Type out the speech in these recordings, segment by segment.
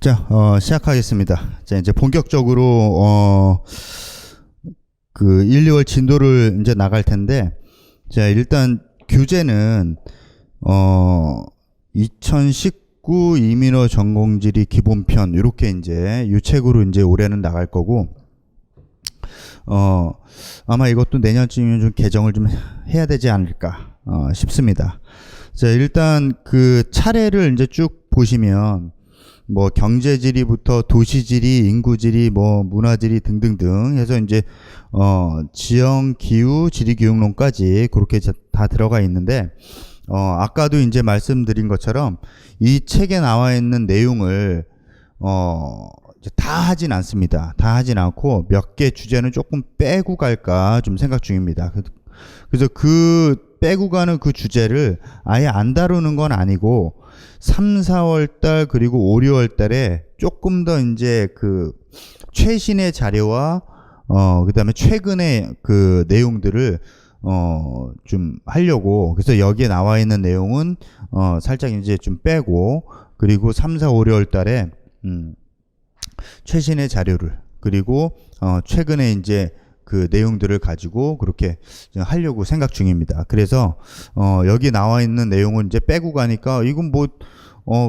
자, 시작하겠습니다. 자, 이제 본격적으로 그 1, 2월 진도를 이제 나갈 텐데, 자, 일단 교재는 2019 이민어 전공지리 기본편 이렇게 이제 이 책으로 이제 올해는 나갈 거고, 아마 이것도 내년쯤이면 좀 개정을 좀 해야 되지 않을까 싶습니다. 자, 일단 그 차례를 이제 쭉 보시면 뭐 경제지리부터 도시지리, 인구지리, 뭐 문화지리 등등등 해서 이제 지형, 기후, 지리교육론까지 그렇게 다 들어가 있는데, 아까도 이제 말씀드린 것처럼 이 책에 나와 있는 내용을 이제 다 하진 않습니다. 다 하진 않고 몇 개 주제는 조금 빼고 갈까 좀 생각 중입니다. 그래서 그 빼고 가는 그 주제를 아예 안 다루는 건 아니고 3, 4월 달 그리고 5, 6월 달에 조금 더 이제 그 최신의 자료와 그다음에 최근의 그 내용들을 좀 하려고, 그래서 여기에 나와 있는 내용은 살짝 이제 좀 빼고, 그리고 3, 4, 5, 6월 달에 최신의 자료를, 그리고 최근에 이제 그 내용들을 가지고 그렇게 하려고 생각 중입니다. 그래서 여기 나와 있는 내용은 이제 빼고 가니까 이건 뭐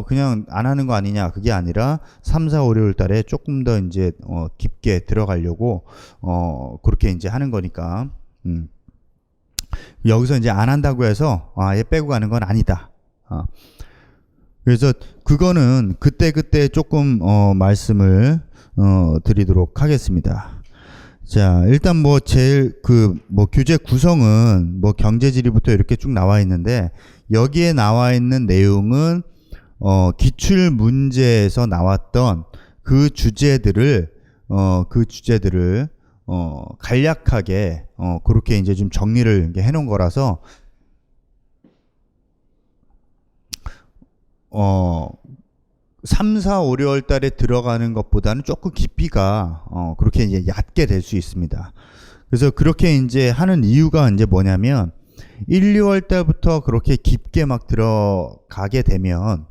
그냥 안 하는 거 아니냐, 그게 아니라 3, 4, 5, 6월 달에 조금 더 이제 깊게 들어가려고 그렇게 이제 하는 거니까 여기서 이제 안 한다고 해서 아예 빼고 가는 건 아니다. 그래서 그거는 그때 조금 말씀을 드리도록 하겠습니다. 자, 일단 뭐 제일 그 뭐 교재 구성은 뭐 경제지리부터 이렇게 쭉 나와 있는데, 여기에 나와 있는 내용은 기출 문제에서 나왔던 그 주제들을 간략하게 그렇게 이제 좀 정리를 해 놓은 거라서 3, 4, 5, 6월 달에 들어가는 것보다는 조금 깊이가 그렇게 이제 얕게 될 수 있습니다. 그래서 그렇게 이제 하는 이유가 이제 뭐냐면 1, 2월 달부터 그렇게 깊게 막 들어가게 되면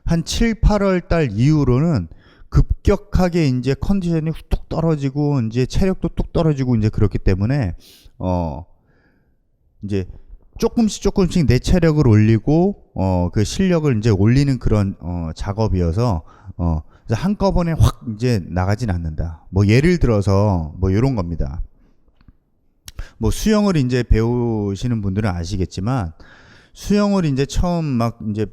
한 7, 8월 달 이후로는 급격하게 이제 컨디션이 뚝 떨어지고 이제 체력도 뚝 떨어지고 이제 그렇기 때문에 이제 조금씩 내 체력을 올리고 그 실력을 이제 올리는 그런 작업이어서 그래서 한꺼번에 확 이제 나가진 않는다. 뭐 예를 들어서 뭐 이런 겁니다. 뭐 수영을 이제 배우시는 분들은 아시겠지만, 수영을 이제 처음 막 이제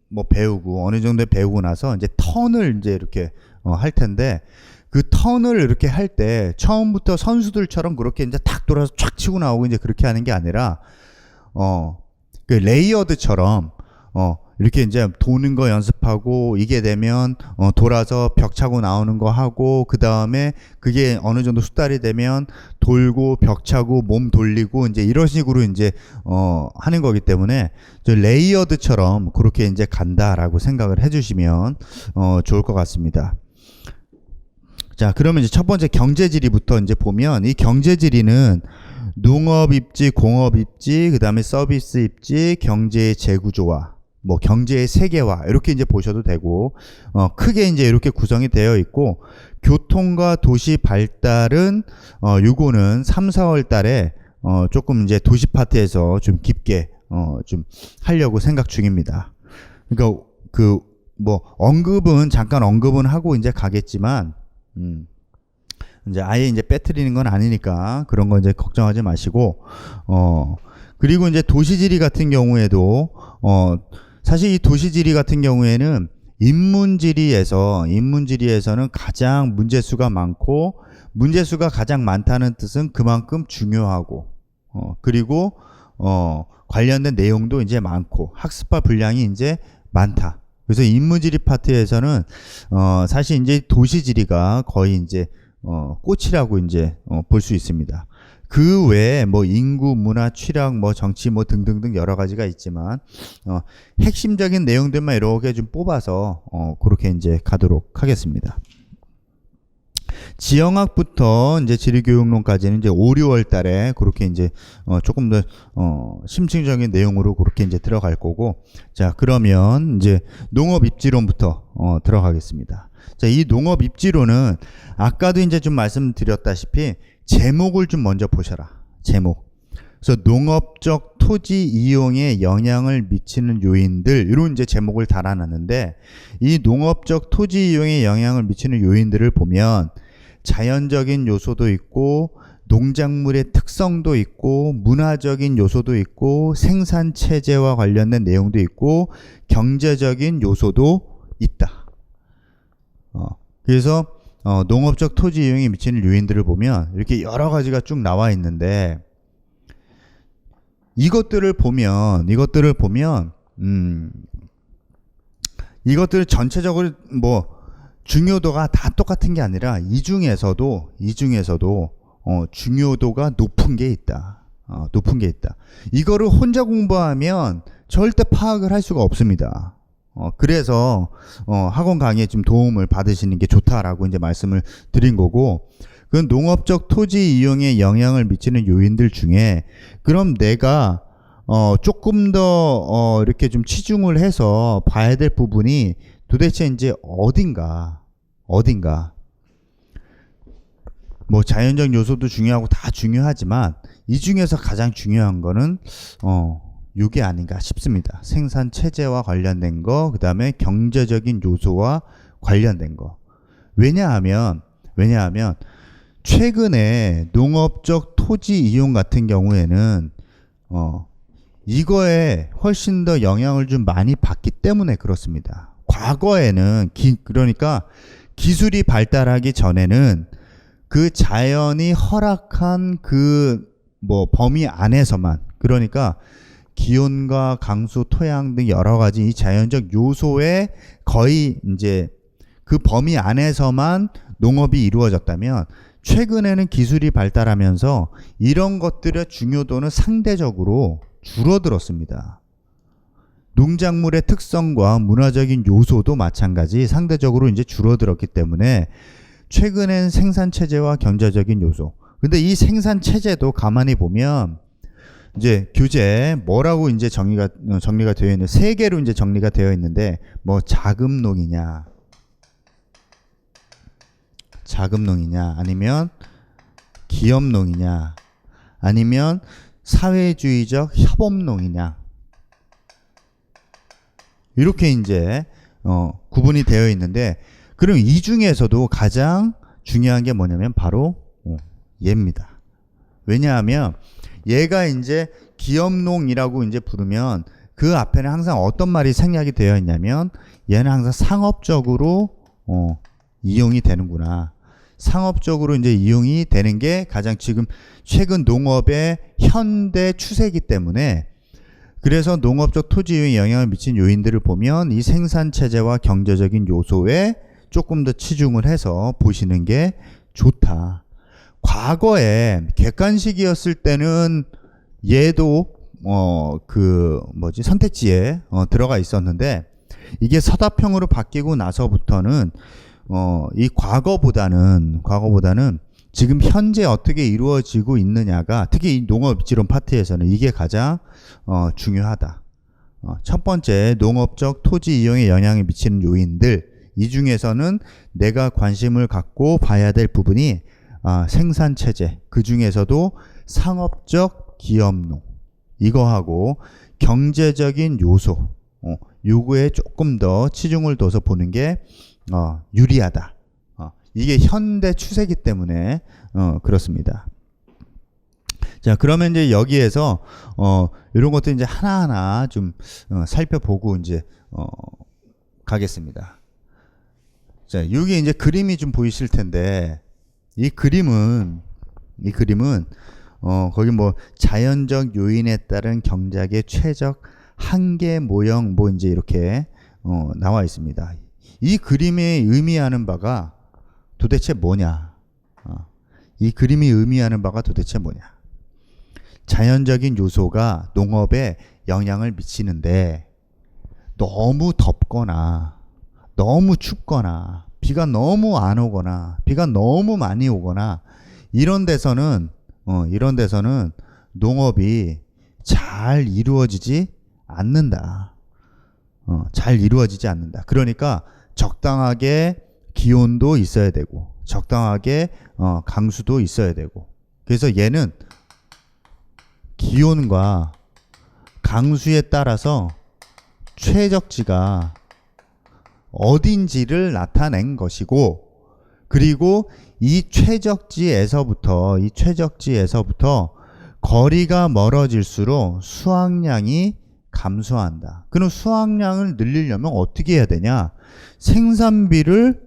뭐 배우고 어느 정도 배우고 나서 이제 턴을 이제 이렇게 할 텐데, 그 턴을 이렇게 할 때 처음부터 선수들처럼 그렇게 이제 탁 돌아서 촥 치고 나오고 이제 그렇게 하는 게 아니라 그 레이어드처럼 이렇게 이제 도는 거 연습하고, 이게 되면 돌아서 벽 차고 나오는 거 하고, 그 다음에 그게 어느 정도 숙달이 되면 돌고 벽 차고 몸 돌리고 이제 이런 식으로 이제 하는 거기 때문에 레이어드처럼 그렇게 이제 간다라고 생각을 해주시면 좋을 것 같습니다. 자, 그러면 이제 첫 번째 경제지리부터 이제 보면, 이 경제지리는 농업 입지, 공업 입지, 그 다음에 서비스 입지, 경제의 재구조화, 뭐 경제의 세계화 이렇게 이제 보셔도 되고, 크게 이제 이렇게 구성이 되어 있고, 교통과 도시 발달은 요거는 3, 4월 달에 조금 이제 도시 파트에서 좀 깊게 좀 하려고 생각 중입니다. 그러니까 그 뭐 잠깐 언급은 하고 이제 가겠지만, 이제 아예 이제 빼뜨리는 건 아니니까 그런 거 이제 걱정하지 마시고, 그리고 이제 도시지리 같은 경우에도 사실 이 도시지리 같은 경우에는 인문지리에서는 가장 문제수가 많고, 문제수가 가장 많다는 뜻은 그만큼 중요하고, 그리고 관련된 내용도 이제 많고 학습할 분량이 이제 많다. 그래서 인문지리 파트에서는 사실 이제 도시지리가 거의 이제 꽃이라고 이제 볼 수 있습니다. 그 외에 뭐 인구, 문화, 취락, 뭐 정치 뭐 등등등 여러 가지가 있지만 핵심적인 내용들만 이렇게 좀 뽑아서 그렇게 이제 가도록 하겠습니다. 지형학부터 이제 지리교육론까지는 이제 5, 6월 달에 그렇게 이제 조금 더 심층적인 내용으로 그렇게 이제 들어갈 거고, 자, 그러면 이제 농업 입지론부터 들어가겠습니다. 자, 이 농업 입지론은 아까도 이제 좀 말씀드렸다시피 제목을 좀 먼저 보셔라. 제목. 그래서 농업적 토지 이용에 영향을 미치는 요인들, 이런 이제 제목을 달아놨는데, 이 농업적 토지 이용에 영향을 미치는 요인들을 보면 자연적인 요소도 있고 농작물의 특성도 있고 문화적인 요소도 있고 생산 체제와 관련된 내용도 있고 경제적인 요소도 있다. 그래서 농업적 토지 이용에 미치는 요인들을 보면 이렇게 여러 가지가 쭉 나와 있는데, 이것들을 보면 이것들을 전체적으로 뭐 중요도가 다 똑같은 게 아니라 이 중에서도 중요도가 높은 게 있다. 높은 게 있다. 이거를 혼자 공부하면 절대 파악을 할 수가 없습니다. 그래서 학원 강의에 좀 도움을 받으시는 게 좋다라고 이제 말씀을 드린 거고, 그 농업적 토지 이용에 영향을 미치는 요인들 중에 그럼 내가 조금 더 이렇게 좀 치중을 해서 봐야 될 부분이 도대체 이제 어딘가. 뭐 자연적 요소도 중요하고 다 중요하지만 이 중에서 가장 중요한 거는 이게 아닌가 싶습니다. 생산 체제와 관련된 거, 그다음에 경제적인 요소와 관련된 거. 왜냐하면 최근에 농업적 토지 이용 같은 경우에는 이거에 훨씬 더 영향을 좀 많이 받기 때문에 그렇습니다. 과거에는 그러니까 기술이 발달하기 전에는 그 자연이 허락한 그 뭐 범위 안에서만, 그러니까 기온과 강수, 토양 등 여러 가지 이 자연적 요소에 거의 이제 그 범위 안에서만 농업이 이루어졌다면, 최근에는 기술이 발달하면서 이런 것들의 중요도는 상대적으로 줄어들었습니다. 농작물의 특성과 문화적인 요소도 마찬가지 상대적으로 이제 줄어들었기 때문에 최근엔 생산 체제와 경제적인 요소. 근데 이 생산 체제도 가만히 보면 이제 교재 뭐라고 이제 정리가 되어 있는, 세 개로 이제 정리가 되어 있는데, 뭐 자급농이냐 아니면 기업농이냐 아니면 사회주의적 협업농이냐, 이렇게 이제 구분이 되어 있는데, 그럼 이 중에서도 가장 중요한 게 뭐냐면 바로 얘입니다. 왜냐하면 얘가 이제 기업농이라고 이제 부르면 그 앞에는 항상 어떤 말이 생략이 되어 있냐면, 얘는 항상 상업적으로 이용이 되는구나. 상업적으로 이제 이용이 되는 게 가장 지금 최근 농업의 현대 추세이기 때문에, 그래서 농업적 토지 이용에 영향을 미친 요인들을 보면 이 생산 체제와 경제적인 요소에 조금 더 치중을 해서 보시는 게 좋다. 과거에 객관식이었을 때는 얘도 선택지에 들어가 있었는데, 이게 서답형으로 바뀌고 나서부터는 이 과거보다는 지금 현재 어떻게 이루어지고 있느냐가, 특히 이 농업지론 파트에서는 이게 가장 중요하다. 첫 번째, 농업적 토지 이용에 영향을 미치는 요인들, 이 중에서는 내가 관심을 갖고 봐야 될 부분이 생산 체제, 그 중에서도 상업적 기업농, 이거하고 경제적인 요소, 요거에 조금 더 치중을 둬서 보는 게 유리하다. 이게 현대 추세이기 때문에 그렇습니다. 자, 그러면 이제 여기에서 이런 것들 이제 하나하나 좀 살펴보고 이제 가겠습니다. 자, 여기 이제 그림이 좀 보이실 텐데, 이 그림은 거기 뭐 자연적 요인에 따른 경작의 최적 한계 모형 뭐 이제 이렇게 나와 있습니다. 이 그림이 의미하는 바가 도대체 뭐냐? 이 그림이 의미하는 바가 도대체 뭐냐? 자연적인 요소가 농업에 영향을 미치는데, 너무 덥거나 너무 춥거나 비가 너무 안 오거나 비가 너무 많이 오거나 이런 데서는 농업이 잘 이루어지지 않는다. 잘 이루어지지 않는다. 그러니까 적당하게 기온도 있어야 되고 적당하게 강수도 있어야 되고 그래서 얘는 기온과 강수에 따라서 최적지가 어딘지를 나타낸 것이고 그리고 이 최적지에서부터 거리가 멀어질수록 수확량이 감소한다. 그럼 수확량을 늘리려면 어떻게 해야 되냐? 생산비를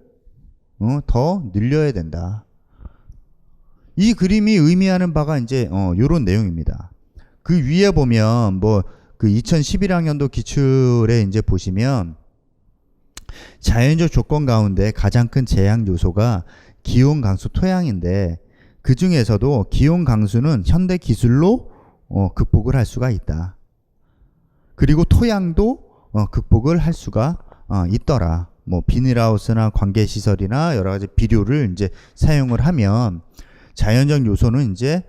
더 늘려야 된다. 이 그림이 의미하는 바가 이제 요런 내용입니다. 그 위에 보면 뭐 그 2011학년도 기출에 이제 보시면 자연적 조건 가운데 가장 큰 제약 요소가 기온, 강수, 토양인데 그 중에서도 기온, 강수는 현대 기술로 극복을 할 수가 있다. 그리고 토양도 극복을 할 수가 있더라. 뭐 비닐하우스나 관계시설이나 여러 가지 비료를 이제 사용을 하면 자연적 요소는 이제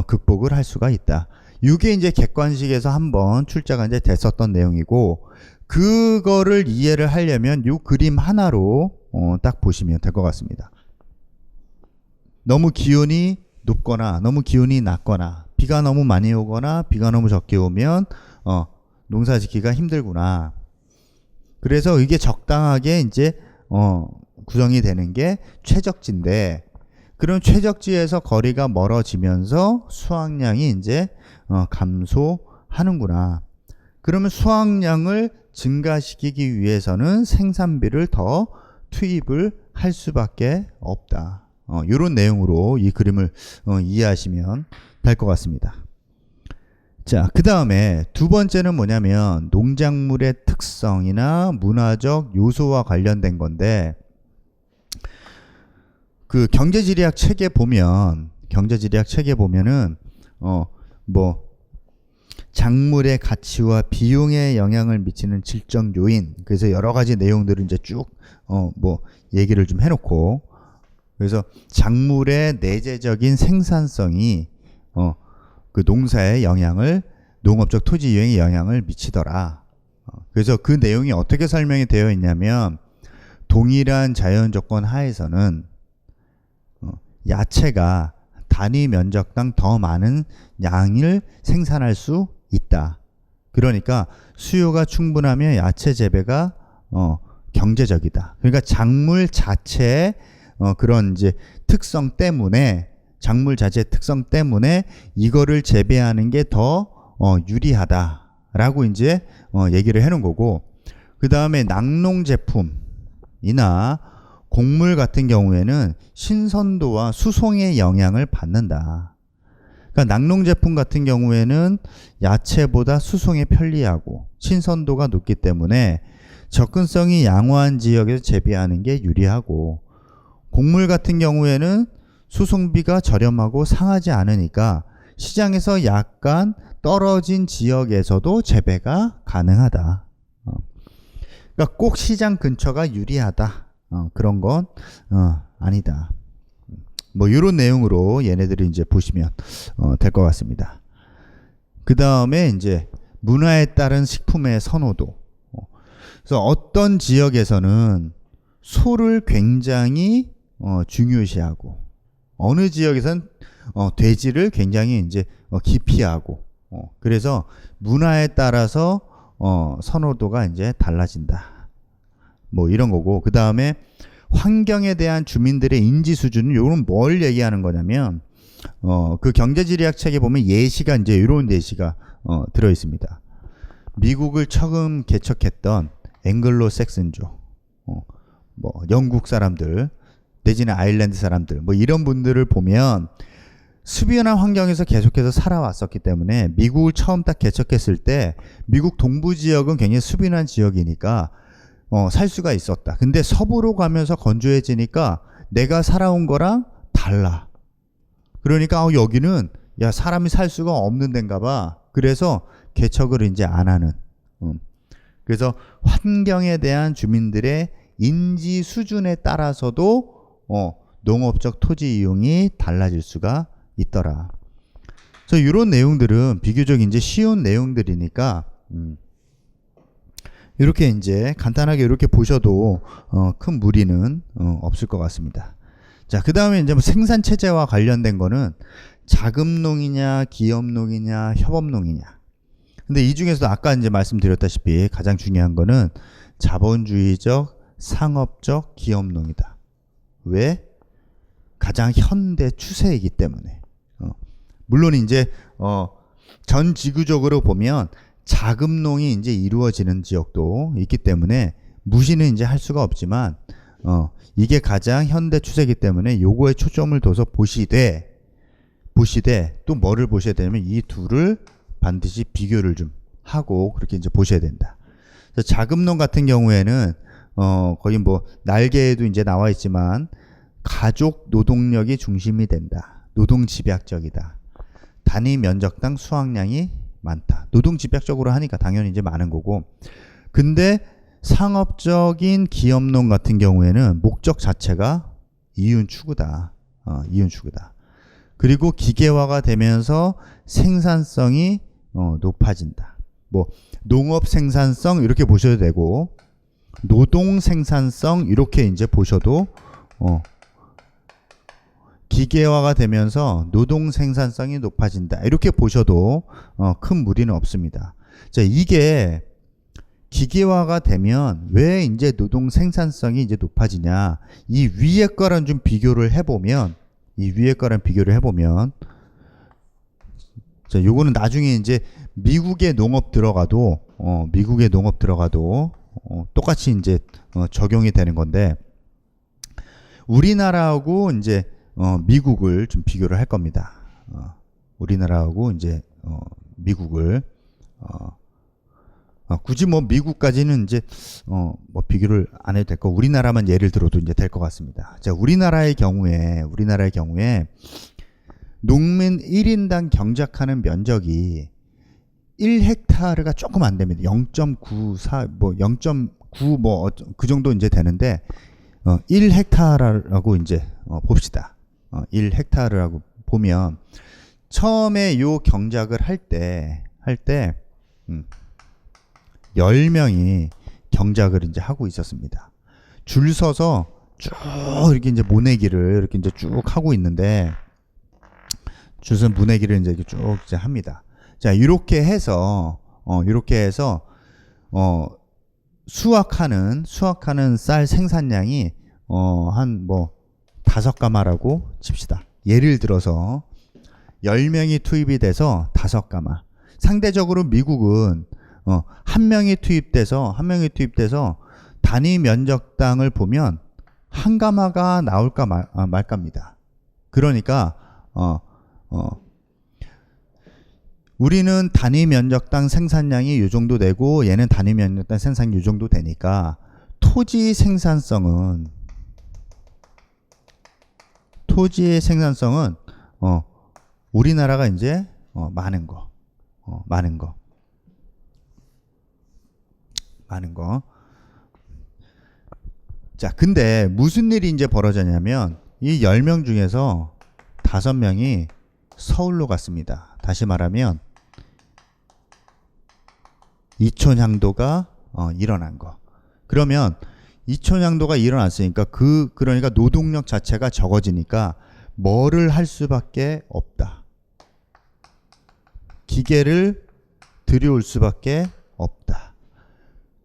극복을 할 수가 있다. 이게 이제 객관식에서 한번 출제가 이제 됐었던 내용이고 그거를 이해를 하려면 이 그림 하나로 딱 보시면 될 것 같습니다. 너무 기온이 높거나 너무 기온이 낮거나 비가 너무 많이 오거나 비가 너무 적게 오면 농사 짓기가 힘들구나. 그래서 이게 적당하게 이제 구성이 되는 게 최적지인데 그런 최적지에서 거리가 멀어지면서 수확량이 이제 감소하는구나. 그러면 수확량을 증가시키기 위해서는 생산비를 더 투입을 할 수밖에 없다. 이런 내용으로 이 그림을 이해하시면 될 것 같습니다. 자, 그 다음에 두 번째는 뭐냐면 농작물의 특성이나 문화적 요소와 관련된 건데 그 경제지리학 책에 보면은 뭐 작물의 가치와 비용에 영향을 미치는 질적 요인 그래서 여러 가지 내용들을 이제 쭉 뭐 얘기를 좀 해놓고 그래서 작물의 내재적인 생산성이 그 농사에 영향을 농업적 토지 유형에 영향을 미치더라. 그래서 그 내용이 어떻게 설명이 되어 있냐면 동일한 자연 조건 하에서는 야채가 단위 면적당 더 많은 양을 생산할 수 있다. 그러니까 수요가 충분하면 야채 재배가 경제적이다. 그러니까 작물 자체의 그런 이제 특성 때문에 이거를 재배하는 게 더 유리하다라고 이제 얘기를 해놓은 거고 그 다음에 낙농 제품이나 곡물 같은 경우에는 신선도와 수송의 영향을 받는다. 그러니까 낙농 제품 같은 경우에는 야채보다 수송에 편리하고 신선도가 높기 때문에 접근성이 양호한 지역에서 재배하는 게 유리하고 곡물 같은 경우에는 수송비가 저렴하고 상하지 않으니까 시장에서 약간 떨어진 지역에서도 재배가 가능하다. 그러니까 꼭 시장 근처가 유리하다. 그런 건 아니다. 뭐 이런 내용으로 얘네들이 이제 보시면 될 것 같습니다. 그 다음에 이제 문화에 따른 식품의 선호도. 그래서 어떤 지역에서는 소를 굉장히 중요시하고 어느 지역에서는 돼지를 굉장히 이제 기피하고 그래서 문화에 따라서 선호도가 이제 달라진다. 뭐 이런 거고 그 다음에 환경에 대한 주민들의 인지 수준은 요건 뭘 얘기하는 거냐면 그 경제지리학 책에 보면 예시가 이제 이런 예시가 들어 있습니다. 미국을 처음 개척했던 앵글로 섹슨족, 뭐 영국 사람들 내지는 아일랜드 사람들 뭐 이런 분들을 보면 습연한 환경에서 계속해서 살아왔었기 때문에 미국을 처음 딱 개척했을 때 미국 동부 지역은 굉장히 습연한 지역이니까 살 수가 있었다. 근데 서부로 가면서 건조해지니까 내가 살아온 거랑 달라. 그러니까 여기는 야 사람이 살 수가 없는 데인가 봐. 그래서 개척을 이제 안 하는. 그래서 환경에 대한 주민들의 인지 수준에 따라서도 농업적 토지 이용이 달라질 수가 있더라. 그래서 이런 내용들은 비교적 이제 쉬운 내용들이니까 이렇게 이제 간단하게 이렇게 보셔도 큰 무리는 없을 것 같습니다. 자, 그 다음에 이제 뭐 생산 체제와 관련된 거는 자금농이냐, 기업농이냐, 협업농이냐. 근데 이 중에서도 아까 이제 말씀드렸다시피 가장 중요한 거는 자본주의적, 상업적 기업농이다. 왜? 가장 현대 추세이기 때문에. 물론 이제 전 지구적으로 보면 자금농이 이제 이루어지는 지역도 있기 때문에 무시는 이제 할 수가 없지만 이게 가장 현대 추세이기 때문에 요거에 초점을 둬서 보시되 또 뭐를 보셔야 되냐면 이 둘을 반드시 비교를 좀 하고 그렇게 이제 보셔야 된다. 그래서 자금농 같은 경우에는 거기 뭐 날개에도 이제 나와 있지만 가족 노동력이 중심이 된다. 노동 집약적이다. 단위 면적당 수확량이 많다. 노동 집약적으로 하니까 당연히 이제 많은 거고. 근데 상업적인 기업농 같은 경우에는 목적 자체가 이윤 추구다. 이윤 추구다. 그리고 기계화가 되면서 생산성이 높아진다. 뭐 농업 생산성 이렇게 보셔도 되고 노동 생산성 이렇게 이제 보셔도 기계화가 되면서 노동 생산성이 높아진다. 이렇게 보셔도 큰 무리는 없습니다. 자, 이게 기계화가 되면 왜 이제 노동 생산성이 이제 높아지냐? 이 위에 거랑 좀 비교를 해보면, 자, 요거는 나중에 이제 미국의 농업 들어가도 똑같이 이제 적용이 되는 건데, 우리나라하고 이제 미국을 좀 비교를 할 겁니다. 우리나라하고 이제 미국을 굳이 뭐 미국까지는 이제 뭐 비교를 안 해도 될 거, 우리나라만 예를 들어도 이제 될 것 같습니다. 자, 우리나라의 경우에 농민 1인당 경작하는 면적이 1헥타르가 조금 안 됩니다. 0.94 뭐 0.9 뭐 그 정도 이제 되는데 1헥타르라고 이제 봅시다. 1헥타르라고 보면 처음에 요 경작을 할 때 10명이 경작을 이제 하고 있었습니다. 줄 서서 쭉 이렇게 이제 모내기를 이렇게 이제 쭉 하고 있는데 줄선 모내기를 이제 쭉 이제 합니다. 자, 이렇게 해서 수확하는 쌀 생산량이 한 뭐 5가마라고 칩시다. 예를 들어서 10명이 투입이 돼서 5가마. 상대적으로 미국은 한 명이 투입돼서 단위 면적당을 보면 한 가마가 나올까 말까입니다. 그러니까 우리는 단위 면적당 생산량이 이 정도 되고 얘는 단위 면적당 생산량이 이 정도 되니까 토지의 생산성은 우리나라가 이제 많은 거. 자, 근데 무슨 일이 이제 벌어졌냐면 이 10명 중에서 5명이 서울로 갔습니다. 다시 말하면 이촌향도가 일어난 거. 그러면 이촌향도가 일어났으니까 그러니까 노동력 자체가 적어지니까 뭐를 할 수밖에 없다. 기계를 들여올 수밖에 없다.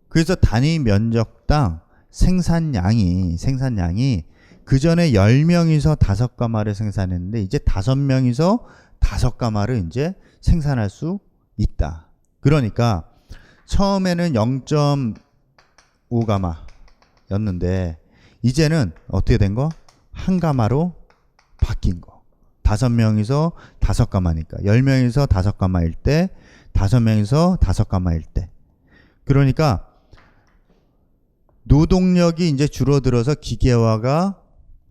그래서 단위 면적당 생산량이 그 전에 10명이서 5가마를 생산했는데 이제 5명이서 5가마를 이제 생산할 수 있다. 그러니까 처음에는 0.5가마였는데 이제는 어떻게 된 거? 1가마로 바뀐 거. 5명이서 5가마니까 10명이서 5가마일 때 5명이서 5가마일 때. 그러니까 노동력이 이제 줄어들어서 기계화가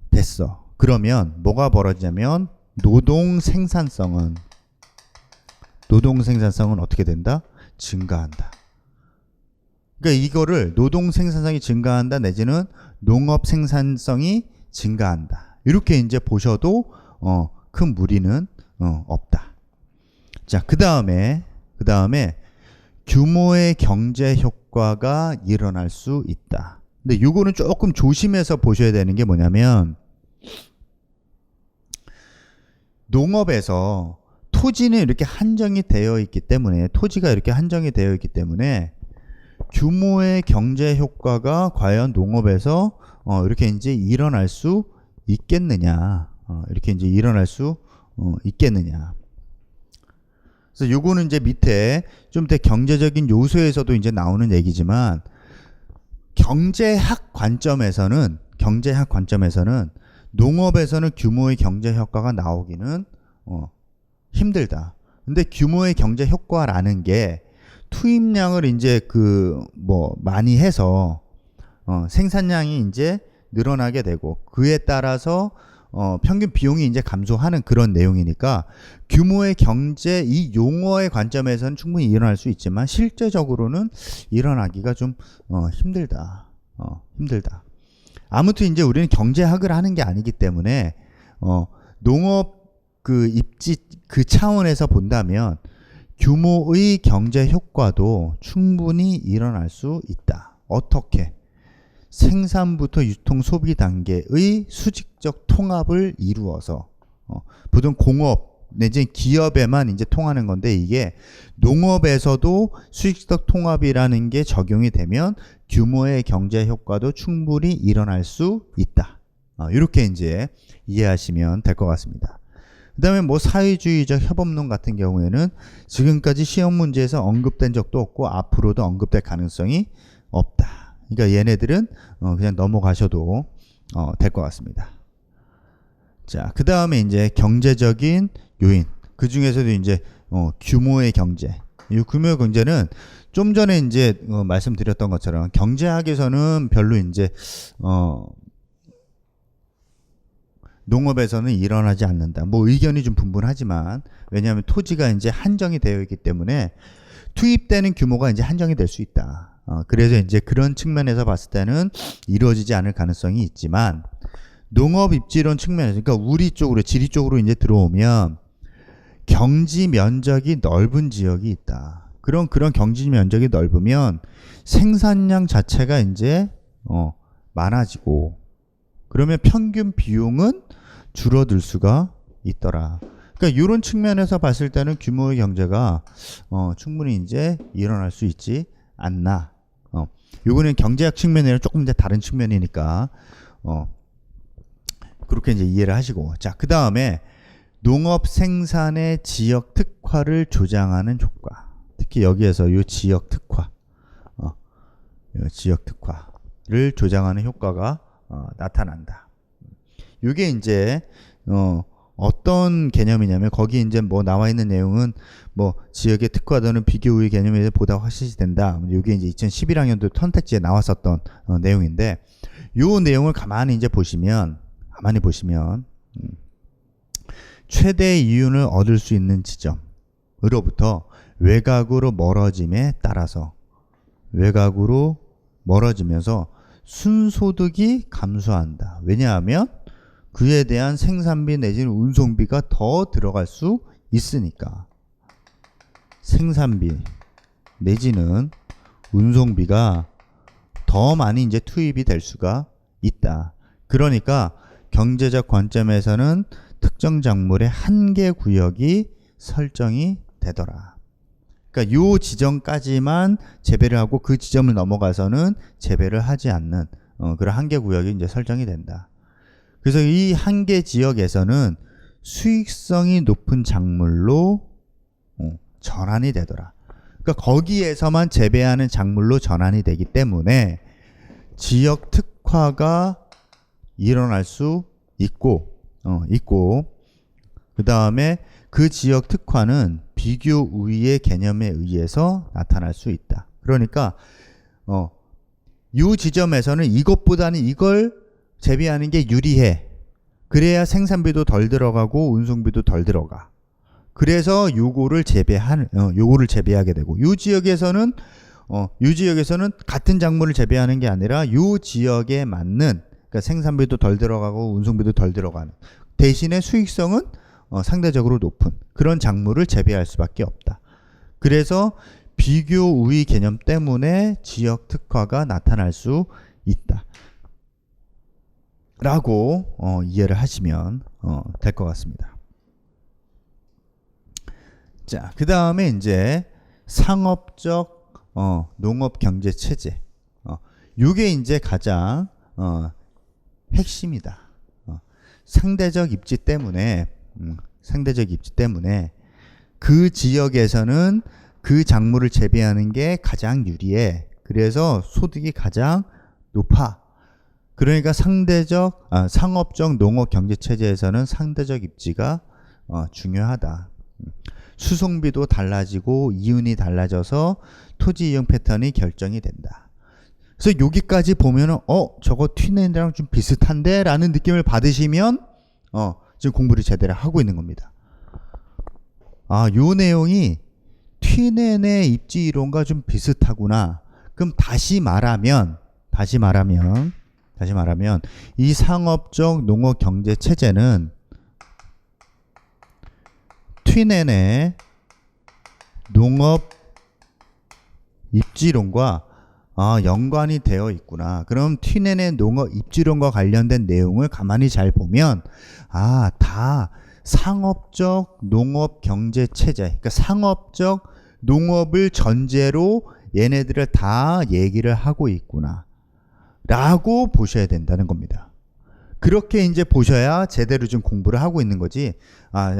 됐어. 그러면 뭐가 벌어지냐면 노동 생산성은 어떻게 된다? 증가한다. 그러니까 이거를 노동 생산성이 증가한다 내지는 농업 생산성이 증가한다. 이렇게 이제 보셔도 큰 무리는 없다. 자, 그 다음에 규모의 경제 효과가 일어날 수 있다. 근데 이거는 조금 조심해서 보셔야 되는 게 뭐냐면 농업에서 토지는 이렇게 한정이 되어 있기 때문에 규모의 경제 효과가 과연 농업에서 이렇게 이제 일어날 수 있겠느냐. 그래서 요거는 이제 밑에 좀 더 경제적인 요소에서도 이제 나오는 얘기지만 경제학 관점에서는 농업에서는 규모의 경제 효과가 나오기는 힘들다. 근데 규모의 경제 효과라는 게 투입량을 이제 많이 해서 생산량이 이제 늘어나게 되고 그에 따라서 평균 비용이 이제 감소하는 그런 내용이니까 규모의 경제 이 용어의 관점에서는 충분히 일어날 수 있지만 실제적으로는 일어나기가 좀 힘들다. 아무튼 이제 우리는 경제학을 하는 게 아니기 때문에 농업 입지 차원에서 본다면 규모의 경제 효과도 충분히 일어날 수 있다. 어떻게? 생산부터 유통 소비 단계의 수직적 통합을 이루어서 보통 공업 내지 기업에만 이제 통하는 건데 이게 농업에서도 수직적 통합이라는 게 적용이 되면 규모의 경제 효과도 충분히 일어날 수 있다. 이렇게 이제 이해하시면 될 것 같습니다. 그 다음에 사회주의적 협업론 같은 경우에는 지금까지 시험 문제에서 언급된 적도 없고 앞으로도 언급될 가능성이 없다. 그러니까 얘네들은 그냥 넘어가셔도 될 것 같습니다. 자, 그 다음에 이제 경제적인 요인. 그 중에서도 이제 규모의 경제. 이 규모의 경제는 좀 전에 이제 말씀드렸던 것처럼 경제학에서는 별로 이제 농업에서는 일어나지 않는다. 의견이 좀 분분하지만 왜냐하면 토지가 이제 한정이 되어 있기 때문에 투입되는 규모가 이제 한정이 될 수 있다. 그래서 이제 그런 측면에서 봤을 때는 이루어지지 않을 가능성이 있지만 농업 입지론 측면에서 그러니까 우리 쪽으로 지리 쪽으로 이제 들어오면 경지 면적이 넓은 지역이 있다. 그런 경지 면적이 넓으면 생산량 자체가 이제 많아지고 그러면 평균 비용은 줄어들 수가 있더라. 그러니까 이런 측면에서 봤을 때는 규모의 경제가 충분히 이제 일어날 수 있지 않나. 요거는 경제학 측면이랑 조금 이제 다른 측면이니까 그렇게 이제 이해를 하시고 자, 그 다음에 농업 생산의 지역 특화를 조장하는 효과. 특히 여기에서 요 지역 특화, 요 지역 특화를 조장하는 효과가 나타난다. 이게 이제 어떤 개념이냐면 거기 이제 나와 있는 내용은 지역의 특화도는 비교 우위 개념에 보다 확실시 된다. 이게 이제 2011학년도 선택지에 나왔었던 내용인데 요 내용을 가만히 보시면 최대 이윤을 얻을 수 있는 지점으로부터 외곽으로 멀어짐에 따라서 외곽으로 멀어지면서 순소득이 감소한다. 왜냐하면 그에 대한 생산비 내지는 운송비가 더 들어갈 수 있으니까. 생산비 내지는 운송비가 더 많이 이제 투입이 될 수가 있다. 그러니까 경제적 관점에서는 특정 작물의 한계 구역이 설정이 되더라. 그러니까 요 지점까지만 재배를 하고 그 지점을 넘어가서는 재배를 하지 않는 그런 한계 구역이 이제 설정이 된다. 그래서 이 한계 지역에서는 수익성이 높은 작물로 전환이 되더라. 그러니까 거기에서만 재배하는 작물로 전환이 되기 때문에 지역 특화가 일어날 수 있고 그 다음에 그 지역 특화는 비교 우위의 개념에 의해서 나타날 수 있다. 그러니까 이 지점에서는 이것보다는 이걸 재배하는 게 유리해. 그래야 생산비도 덜 들어가고 운송비도 덜 들어가. 그래서 요거를 재배하게 되고 이 지역에서는 이 지역에서는 같은 작물을 재배하는 게 아니라 이 지역에 맞는, 그러니까 생산비도 덜 들어가고 운송비도 덜 들어가는, 대신에 수익성은 상대적으로 높은 그런 작물을 재배할 수밖에 없다. 그래서 비교 우위 개념 때문에 지역 특화가 나타날 수 있다 라고 이해를 하시면 될 것 같습니다. 자, 그 다음에 이제 상업적 농업 경제 체제. 요게 이제 가장 핵심이다. 상대적 입지 때문에 그 지역에서는 그 작물을 재배하는 게 가장 유리해. 그래서 소득이 가장 높아. 그러니까 상업적 농업 경제 체제에서는 상대적 입지가 중요하다. 수송비도 달라지고 이윤이 달라져서 토지 이용 패턴이 결정이 된다. 그래서 여기까지 보면은 저거 튀네랑 좀 비슷한데 라는 느낌을 받으시면 지금 공부를 제대로 하고 있는 겁니다. 요 내용이 튀네의 입지 이론과 좀 비슷하구나. 그럼 다시 말하면 이 상업적 농업 경제 체제는 튀넨의 농업 입지론과 연관이 되어 있구나. 그럼 튀넨의 농업 입지론과 관련된 내용을 가만히 잘 보면 다 상업적 농업 경제 체제, 그러니까 상업적 농업을 전제로 얘네들을 다 얘기를 하고 있구나 라고 보셔야 된다는 겁니다. 그렇게 이제 보셔야 제대로 좀 공부를 하고 있는 거지.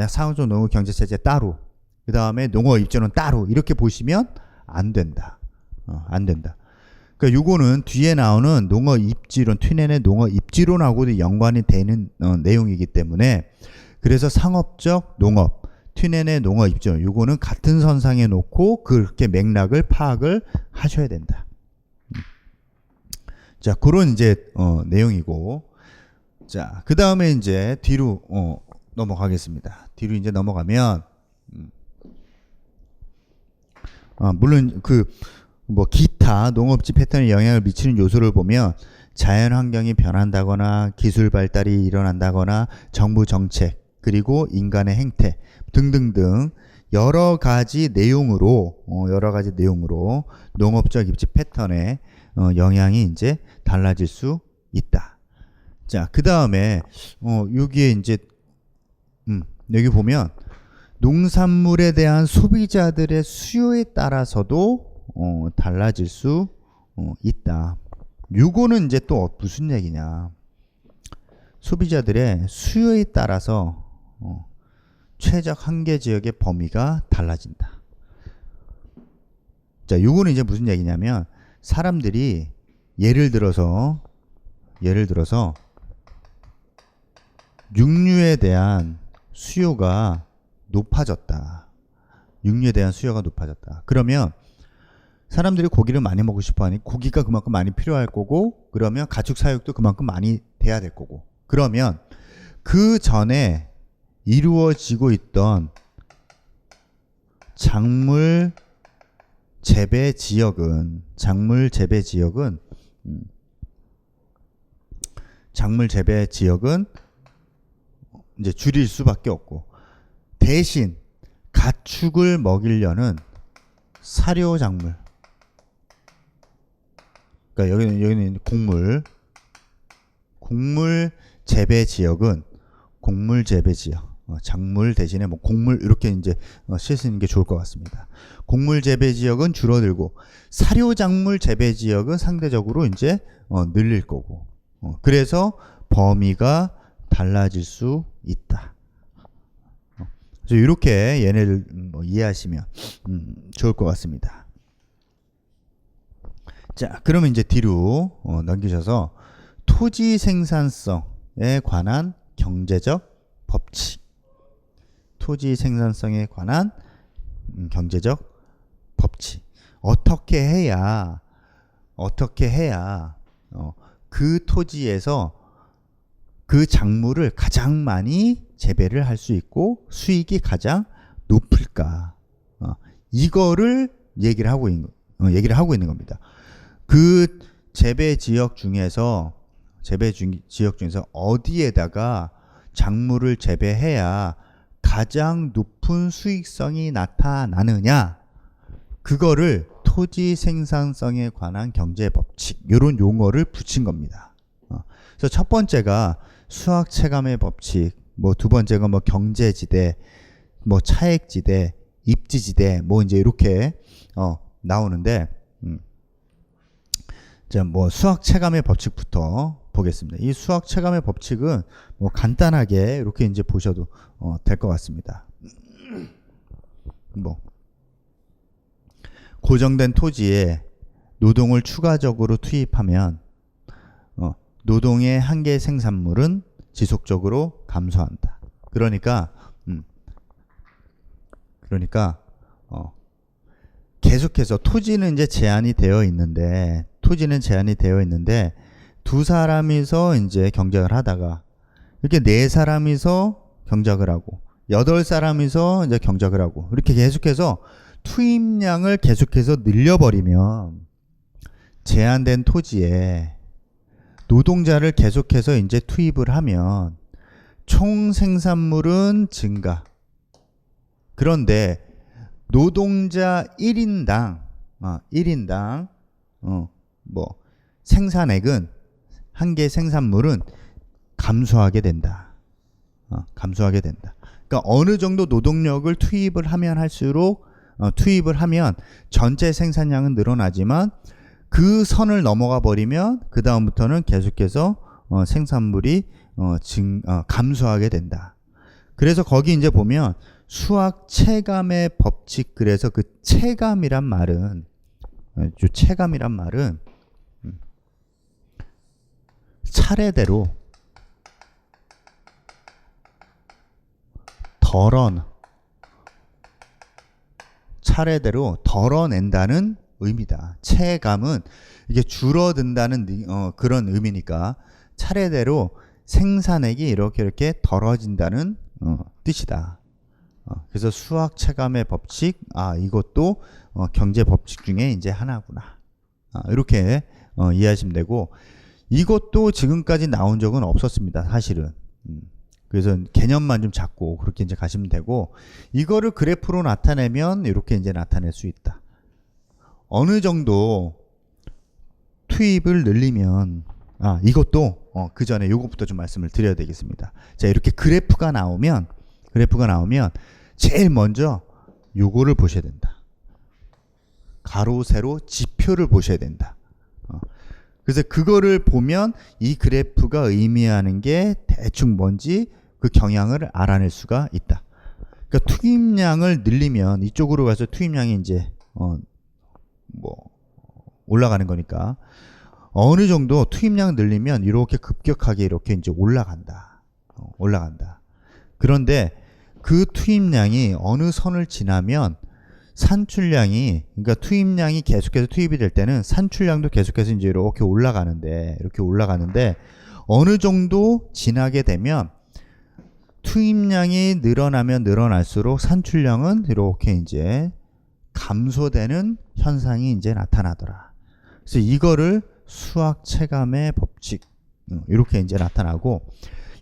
상업적 농업 경제 체제 따로, 그 다음에 농업 입지론 따로 이렇게 보시면 안 된다. 안 된다. 그러니까 요거는 뒤에 나오는 농업 입지론, 튀넨의 농업 입지론하고도 연관이 되는 내용이기 때문에, 그래서 상업적 농업, 튀넨의 농업 입지론, 요거는 같은 선상에 놓고 그렇게 맥락을 파악을 하셔야 된다. 자, 그런 이제 내용이고, 자, 그 다음에 이제 뒤로 넘어가겠습니다. 뒤로 이제 넘어가면 물론 기타 농업지 패턴에 영향을 미치는 요소를 보면 자연 환경이 변한다거나 기술 발달이 일어난다거나 정부 정책 그리고 인간의 행태 등등등 여러 가지 내용으로 농업적 입지 패턴에 영향이 이제 달라질 수 있다. 자, 그 다음에 여기에 이제 여기 보면 농산물에 대한 소비자들의 수요에 따라서도 달라질 수 있다. 요거는 이제 또 무슨 얘기냐? 소비자들의 수요에 따라서 최적 한계 지역의 범위가 달라진다. 자, 요거는 이제 무슨 얘기냐면 사람들이 예를 들어서 육류에 대한 수요가 높아졌다. 그러면 사람들이 고기를 많이 먹고 싶어 하니 고기가 그만큼 많이 필요할 거고, 그러면 가축 사육도 그만큼 많이 돼야 될 거고, 그러면 그 전에 이루어지고 있던 작물 재배 지역은 이제 줄일 수밖에 없고, 대신 가축을 먹이려는 사료 작물, 그러니까 여기는 곡물 재배 지역은 곡물 재배 지역, 작물 대신에 곡물 이렇게 이제 쓰시는 게 좋을 것 같습니다. 곡물 재배 지역은 줄어들고 사료 작물 재배 지역은 상대적으로 이제 늘릴 거고, 그래서 범위가 달라질 수 있다. 그래서 이렇게 얘네를 이해하시면 좋을 것 같습니다. 자, 그러면 이제 뒤로 넘기셔서 토지 생산성에 관한 경제적 법칙, 토지 생산성에 관한 경제적 법칙. 어떻게 해야 그 토지에서 그 작물을 가장 많이 재배를 할 수 있고 수익이 가장 높을까? 이거를 얘기를 하고 있는 얘기를 하고 있는 겁니다. 그 재배 지역 중에서 어디에다가 작물을 재배해야 가장 높은 수익성이 나타나느냐, 그거를 토지 생산성에 관한 경제 법칙, 이런 용어를 붙인 겁니다. 그래서 첫 번째가 수학 체감의 법칙, 뭐 두 번째가 뭐 경제지대, 뭐 차액지대, 입지지대, 뭐 이제 이렇게 나오는데, 자, 뭐 수학 체감의 법칙부터 보겠습니다. 이 수학 체감의 법칙은 뭐 간단하게 이렇게 이제 보셔도 될 것 같습니다. 뭐 고정된 토지에 노동을 추가적으로 투입하면 노동의 한계 생산물은 지속적으로 감소한다. 그러니까 계속해서 토지는 이제 제한이 되어 있는데 두 사람이서 이제 경작을 하다가 이렇게 네 사람이서 경작을 하고 8사람이서 이제 경작을 하고 이렇게 계속해서 투입량을 계속해서 늘려버리면 제한된 토지에 노동자를 계속해서 이제 투입을 하면 총 생산물은 증가. 그런데 노동자 1인당 뭐 생산액은 한계 생산물은 감소하게 된다. 그러니까 어느 정도 노동력을 투입을 하면 할수록 투입을 하면 전체 생산량은 늘어나지만 그 선을 넘어가 버리면 그 다음부터는 계속해서 생산물이 감소하게 된다. 그래서 거기 이제 보면 수학 체감의 법칙, 그래서 그 체감이란 말은 차례대로 덜어낸다는 의미다. 체감은 이게 줄어든다는 그런 의미니까 차례대로 생산액이 이렇게 덜어진다는 뜻이다. 그래서 수학 체감의 법칙, 이것도 경제 법칙 중에 이제 하나구나. 이렇게 이해하시면 되고, 이것도 지금까지 나온 적은 없었습니다, 사실은. 그래서 개념만 좀 잡고 그렇게 이제 가시면 되고, 이거를 그래프로 나타내면 이렇게 이제 나타낼 수 있다. 어느 정도 투입을 늘리면, 이것도 그 전에 요것부터 좀 말씀을 드려야 되겠습니다. 자, 이렇게 그래프가 나오면 제일 먼저 요거를 보셔야 된다. 가로 세로 지표를 보셔야 된다. 그래서 그거를 보면 이 그래프가 의미하는 게 대충 뭔지 그 경향을 알아낼 수가 있다. 그러니까 투입량을 늘리면 이쪽으로 가서 투입량이 이제 뭐 올라가는 거니까 어느 정도 투입량 늘리면 이렇게 급격하게 이렇게 이제 올라간다. 그런데 그 투입량이 어느 선을 지나면 산출량이, 그러니까 투입량이 계속해서 투입이 될 때는 산출량도 계속해서 이제 이렇게 올라가는데 어느 정도 지나게 되면 투입량이 늘어나면 늘어날수록 산출량은 이렇게 이제 감소되는 현상이 이제 나타나더라. 그래서 이거를 수학 체감의 법칙, 이렇게 이제 나타나고,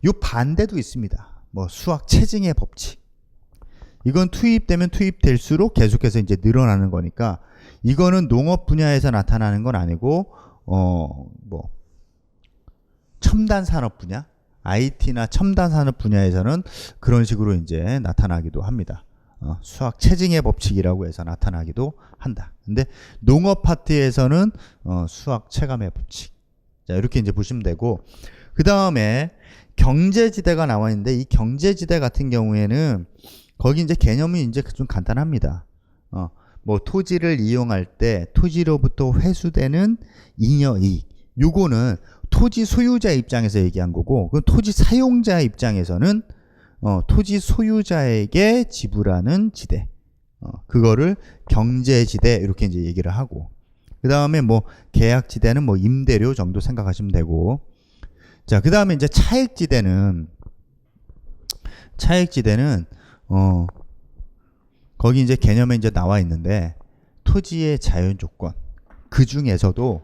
요 반대도 있습니다. 뭐 수학 체증의 법칙. 이건 투입되면 투입될수록 계속해서 이제 늘어나는 거니까, 이거는 농업 분야에서 나타나는 건 아니고 뭐 첨단 산업 분야, IT나 첨단 산업 분야에서는 그런 식으로 이제 나타나기도 합니다. 수학 체증의 법칙이라고 해서 나타나기도 한다. 근데 농업 파트에서는 수학 체감의 법칙. 자, 이렇게 이제 보시면 되고, 그 다음에 경제지대가 나와 있는데, 이 경제지대 같은 경우에는 거기 이제 개념이 이제 좀 간단합니다. 뭐 토지를 이용할 때 토지로부터 회수되는 잉여이익, 요거는 토지 소유자 입장에서 얘기한 거고, 그 토지 사용자 입장에서는 토지 소유자에게 지불하는 지대, 그거를 경제지대 이렇게 이제 얘기를 하고, 그 다음에 뭐 계약지대는 뭐 임대료 정도 생각하시면 되고, 자, 그 다음에 이제 차액지대는 거기 이제 개념에 이제 나와 있는데, 토지의 자연 조건, 그 중에서도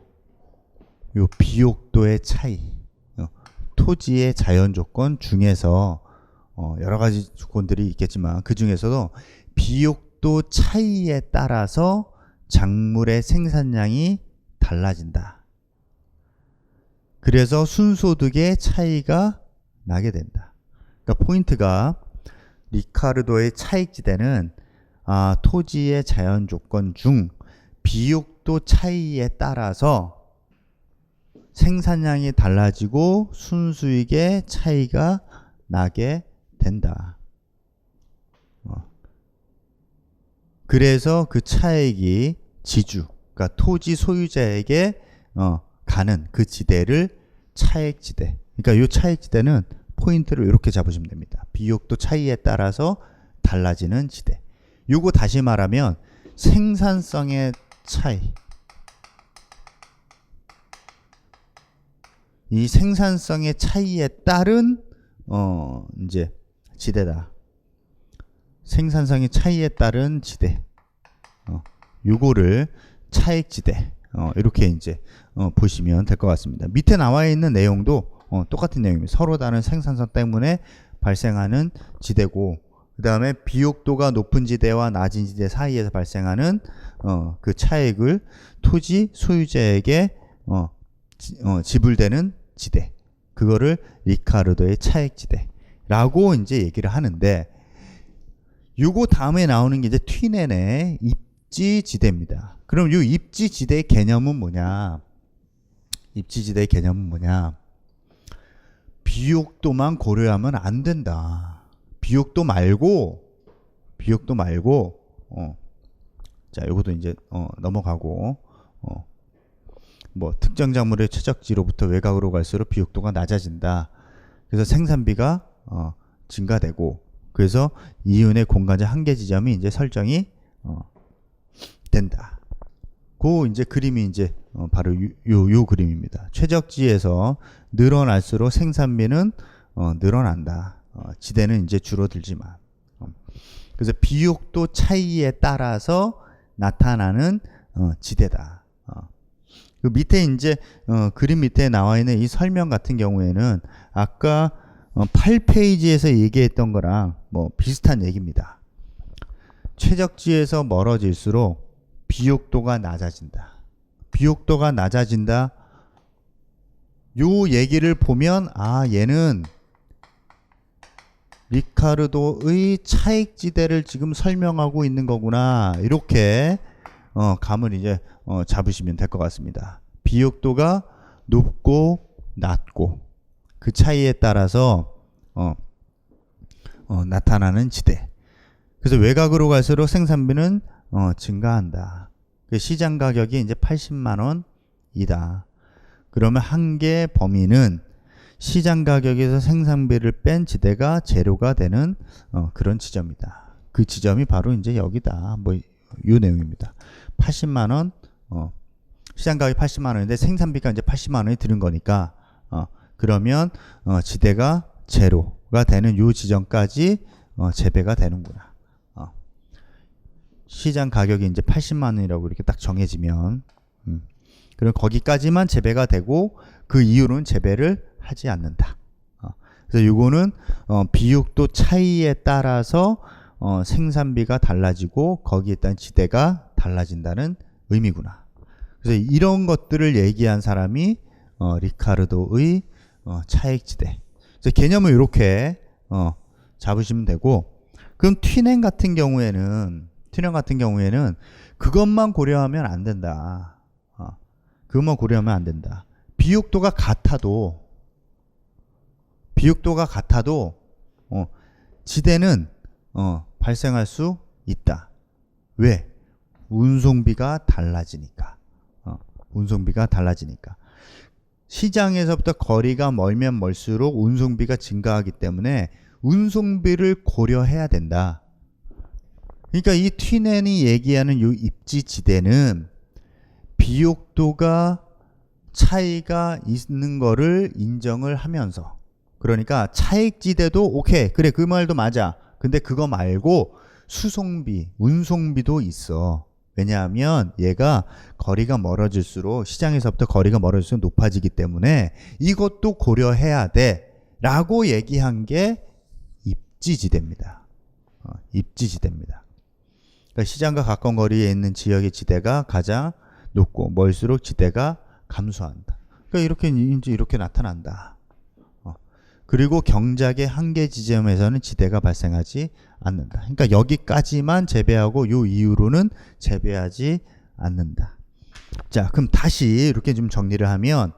요 비옥도의 차이, 토지의 자연 조건 중에서 여러 가지 조건들이 있겠지만 그 중에서도 비옥도 차이에 따라서 작물의 생산량이 달라진다. 그래서 순소득의 차이가 나게 된다. 그러니까 포인트가 리카르도의 차익지대는 토지의 자연 조건 중 비옥도 차이에 따라서 생산량이 달라지고 순수익의 차이가 나게 된다. 그래서 그 차익이 지주, 그러니까 토지 소유자에게 가는 그 지대를 차익지대. 그러니까 이 차익지대는 포인트를 이렇게 잡으시면 됩니다. 비옥도 차이에 따라서 달라지는 지대. 요거 다시 말하면 생산성의 차이. 이 생산성의 차이에 따른 이제 지대다. 생산성의 차이에 따른 지대. 요거를 차익지대. 이렇게 이제 보시면 될 것 같습니다. 밑에 나와 있는 내용도 똑같은 내용입니다. 서로 다른 생산성 때문에 발생하는 지대고, 그 다음에 비옥도가 높은 지대와 낮은 지대 사이에서 발생하는 그 차익을 토지 소유자에게 지불되는 지대, 그거를 리카르도의 차익지대라고 이제 얘기를 하는데, 요거 다음에 나오는 게 이제 튀넨의 입지지대입니다. 그럼 요 입지지대의 개념은 뭐냐? 입지지대의 개념은 뭐냐? 비옥도만 고려하면 안 된다. 비옥도 말고, 자, 요것도 이제 넘어가고, 뭐 특정 작물의 최적지로부터 외곽으로 갈수록 비옥도가 낮아진다. 그래서 생산비가 증가되고, 그래서 이윤의 공간적 한계 지점이 이제 설정이 된다. 그 이제 그림이 이제 바로 요 그림입니다. 최적지에서 늘어날수록 생산비는 늘어난다. 지대는 이제 줄어들지만. 그래서 비옥도 차이에 따라서 나타나는 지대다. 그 밑에 이제 그림 밑에 나와 있는 이 설명 같은 경우에는 아까 8페이지에서 얘기했던 거랑 뭐 비슷한 얘기입니다. 최적지에서 멀어질수록 비옥도가 낮아진다. 비옥도가 낮아진다. 요 얘기를 보면 얘는 리카르도의 차익지대를 지금 설명하고 있는 거구나. 이렇게 감을 이제 잡으시면 될 것 같습니다. 비옥도가 높고 낮고 그 차이에 따라서 나타나는 지대. 그래서 외곽으로 갈수록 생산비는 증가한다. 시장 가격이 이제 80만 원이다. 그러면 한계 범위는 시장 가격에서 생산비를 뺀 지대가 재료가 되는 그런 지점이다. 그 지점이 바로 이제 여기다. 뭐 요 내용입니다. 80만 원, 시장 가격이 80만 원인데 생산비가 이제 80만 원이 드는 거니까 그러면 지대가 제로가 되는 요 지점까지 재배가 되는구나. 시장 가격이 이제 80만 원이라고 이렇게 딱 정해지면 그럼 거기까지만 재배가 되고 그 이후로는 재배를 하지 않는다. 그래서 요거는 비옥도 차이에 따라서 생산비가 달라지고 거기에 따른 지대가 달라진다는 의미구나. 그래서 이런 것들을 얘기한 사람이 리카르도의 차익지대. 그래서 개념을 이렇게 잡으시면 되고, 그럼 튀넨 같은 경우에는 그것만 고려하면 안 된다. 그것만 고려하면 안 된다. 비옥도가 같아도 지대는 발생할 수 있다. 왜? 운송비가 달라지니까. 시장에서부터 거리가 멀면 멀수록 운송비가 증가하기 때문에 운송비를 고려해야 된다. 그러니까 이 튀넨이 얘기하는 이 입지지대는 비옥도가 차이가 있는 거를 인정을 하면서, 그러니까 차익지대도 오케이, 그래, 그 말도 맞아. 근데 그거 말고 수송비, 운송비도 있어. 왜냐하면 얘가 거리가 멀어질수록 시장에서부터 거리가 멀어질수록 높아지기 때문에 이것도 고려해야 돼 라고 얘기한 게 입지지대입니다. 입지지대입니다. 그러니까 시장과 가까운 거리에 있는 지역의 지대가 가장 높고 멀수록 지대가 감소한다. 그러니까 이렇게 나타난다. 그리고 경작의 한계 지점에서는 지대가 발생하지 않는다. 그러니까 여기까지만 재배하고 요 이후로는 재배하지 않는다. 자, 그럼 다시 이렇게 좀 정리를 하면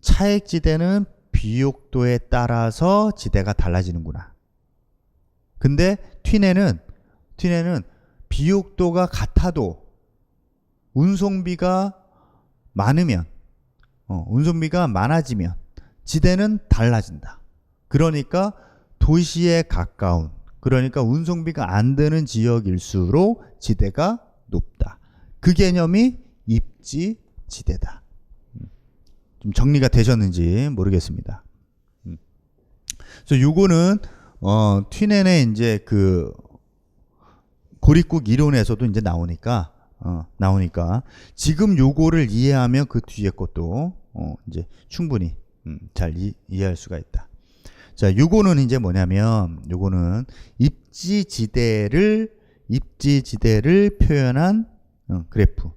차액지대는 비옥도에 따라서 지대가 달라지는구나. 근데 튀내는 비옥도가 같아도 운송비가 많으면 운송비가 많아지면 지대는 달라진다. 그러니까 도시에 가까운, 그러니까 운송비가 안 드는 지역일수록 지대가 높다. 그 개념이 입지지대다. 좀 정리가 되셨는지 모르겠습니다. 그래서 요거는 튀넨의 이제 그 고립국 이론에서도 이제 나오니까 지금 요거를 이해하면 그 뒤에 것도 이제 충분히 잘 이해할 수가 있다. 자, 요거는 이제 뭐냐면 요거는 입지지대를 표현한 그래프.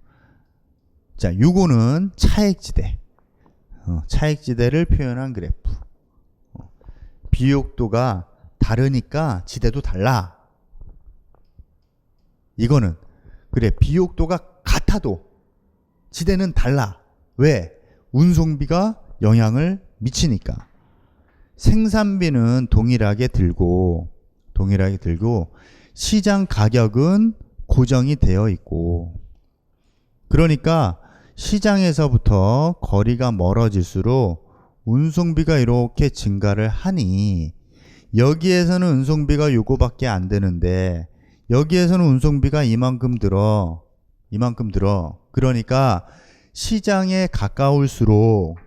자, 요거는 차액지대를 표현한 그래프. 비옥도가 다르니까 지대도 달라. 이거는 그래, 비옥도가 같아도 지대는 달라. 왜? 운송비가 영향을 미치니까. 생산비는 동일하게 들고 시장 가격은 고정이 되어 있고, 그러니까 시장에서부터 거리가 멀어질수록 운송비가 이렇게 증가를 하니 여기에서는 운송비가 요거밖에 안 되는데 여기에서는 운송비가 이만큼 들어. 그러니까 시장에 가까울수록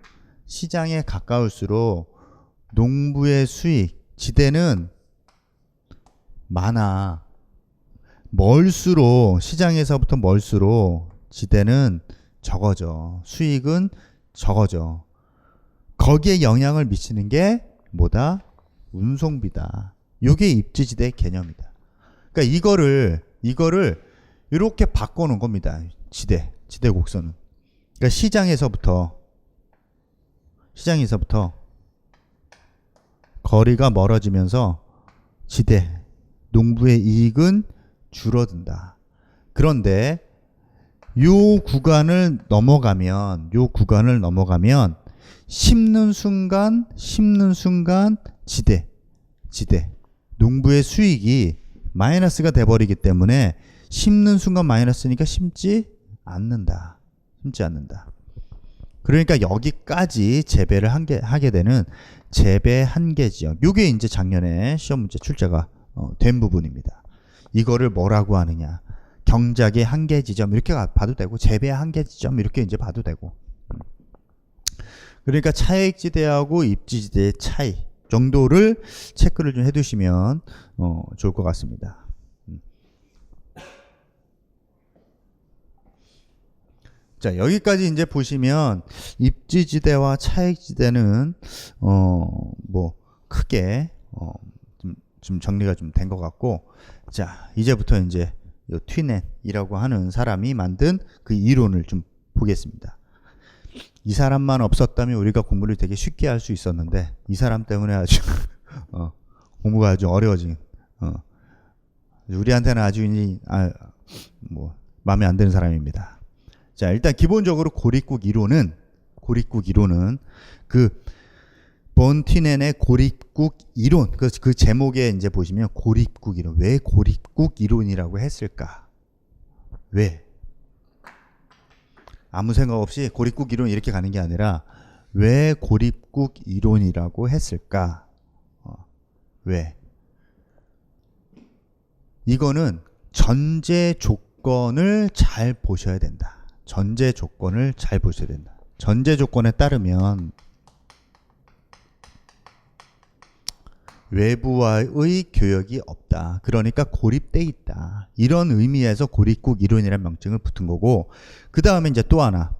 농부의 수익, 지대는 많아. 시장에서부터 멀수록 지대는 적어져. 수익은 적어져. 거기에 영향을 미치는 게 뭐다? 운송비다. 요게 입지지대 개념이다. 그러니까 이거를 이렇게 바꿔놓은 겁니다. 지대 곡선은. 그러니까 시장에서부터 거리가 멀어지면서 농부의 이익은 줄어든다. 그런데 요 구간을 넘어가면 심는 순간 지대 농부의 수익이 마이너스가 돼버리기 때문에 심는 순간 마이너스니까 심지 않는다. 그러니까 여기까지 재배를 하게 되는 재배 한계 지역. 요게 이제 작년에 시험 문제 출제가 된 부분입니다. 이거를 뭐라고 하느냐? 경작의 한계 지점 이렇게 봐도 되고 재배 한계 지점 이렇게 이제 봐도 되고. 그러니까 차액지대하고 입지지대의 차이 정도를 체크를 좀 해두시면 좋을 것 같습니다. 자, 여기까지 이제 보시면 입지지대와 차액지대는 뭐 크게 좀 정리가 좀 된 것 같고, 자, 이제부터 이제 요 튀넨이라고 하는 사람이 만든 그 이론을 좀 보겠습니다. 이 사람만 없었다면 우리가 공부를 되게 쉽게 할 수 있었는데 이 사람 때문에 아주 공부가 아주 어려워진 우리한테는 아주 뭐 마음에 안 드는 사람입니다. 자, 일단 기본적으로 고립국 이론은 그 본 튀넨의 고립국 이론, 그 제목에 이제 보시면 고립국 이론, 왜 고립국 이론이라고 했을까? 왜? 아무 생각 없이 고립국 이론 이렇게 가는 게 아니라 왜 고립국 이론이라고 했을까? 왜? 이거는 전제 조건을 잘 보셔야 된다. 전제 조건에 따르면 외부와의 교역이 없다. 그러니까 고립돼 있다. 이런 의미에서 고립국 이론이라는 명칭을 붙은 거고, 그 다음에 이제 또 하나,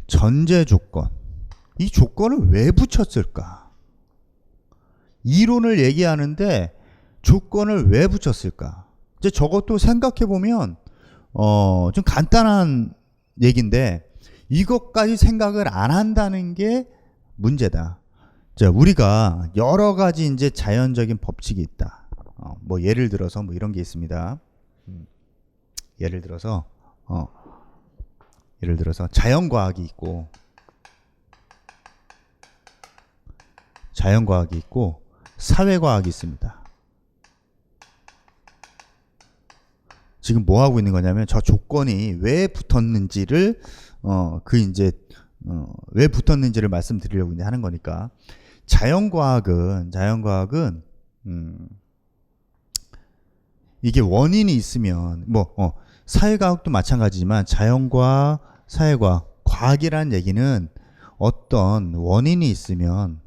전제 조건. 이 조건을 왜 붙였을까? 이론을 얘기하는데 조건을 왜 붙였을까? 이제 저것도 생각해 보면 좀 간단한 얘기인데 이것까지 생각을 안 한다는 게 문제다. 자, 우리가 여러 가지 이제 자연적인 법칙이 있다. 뭐 예를 들어서 뭐 이런 게 있습니다. 예를 들어서 자연과학이 있고 사회과학이 있습니다. 지금 뭐 하고 있는 거냐면 저 조건이 왜 붙었는지를 왜 붙었는지를 말씀드리려고 이제 하는 거니까. 자연과학은 이게 원인이 있으면 사회과학도 마찬가지지만 자연과학, 사회과학, 과학이라는 얘기는 어떤 원인이 있으면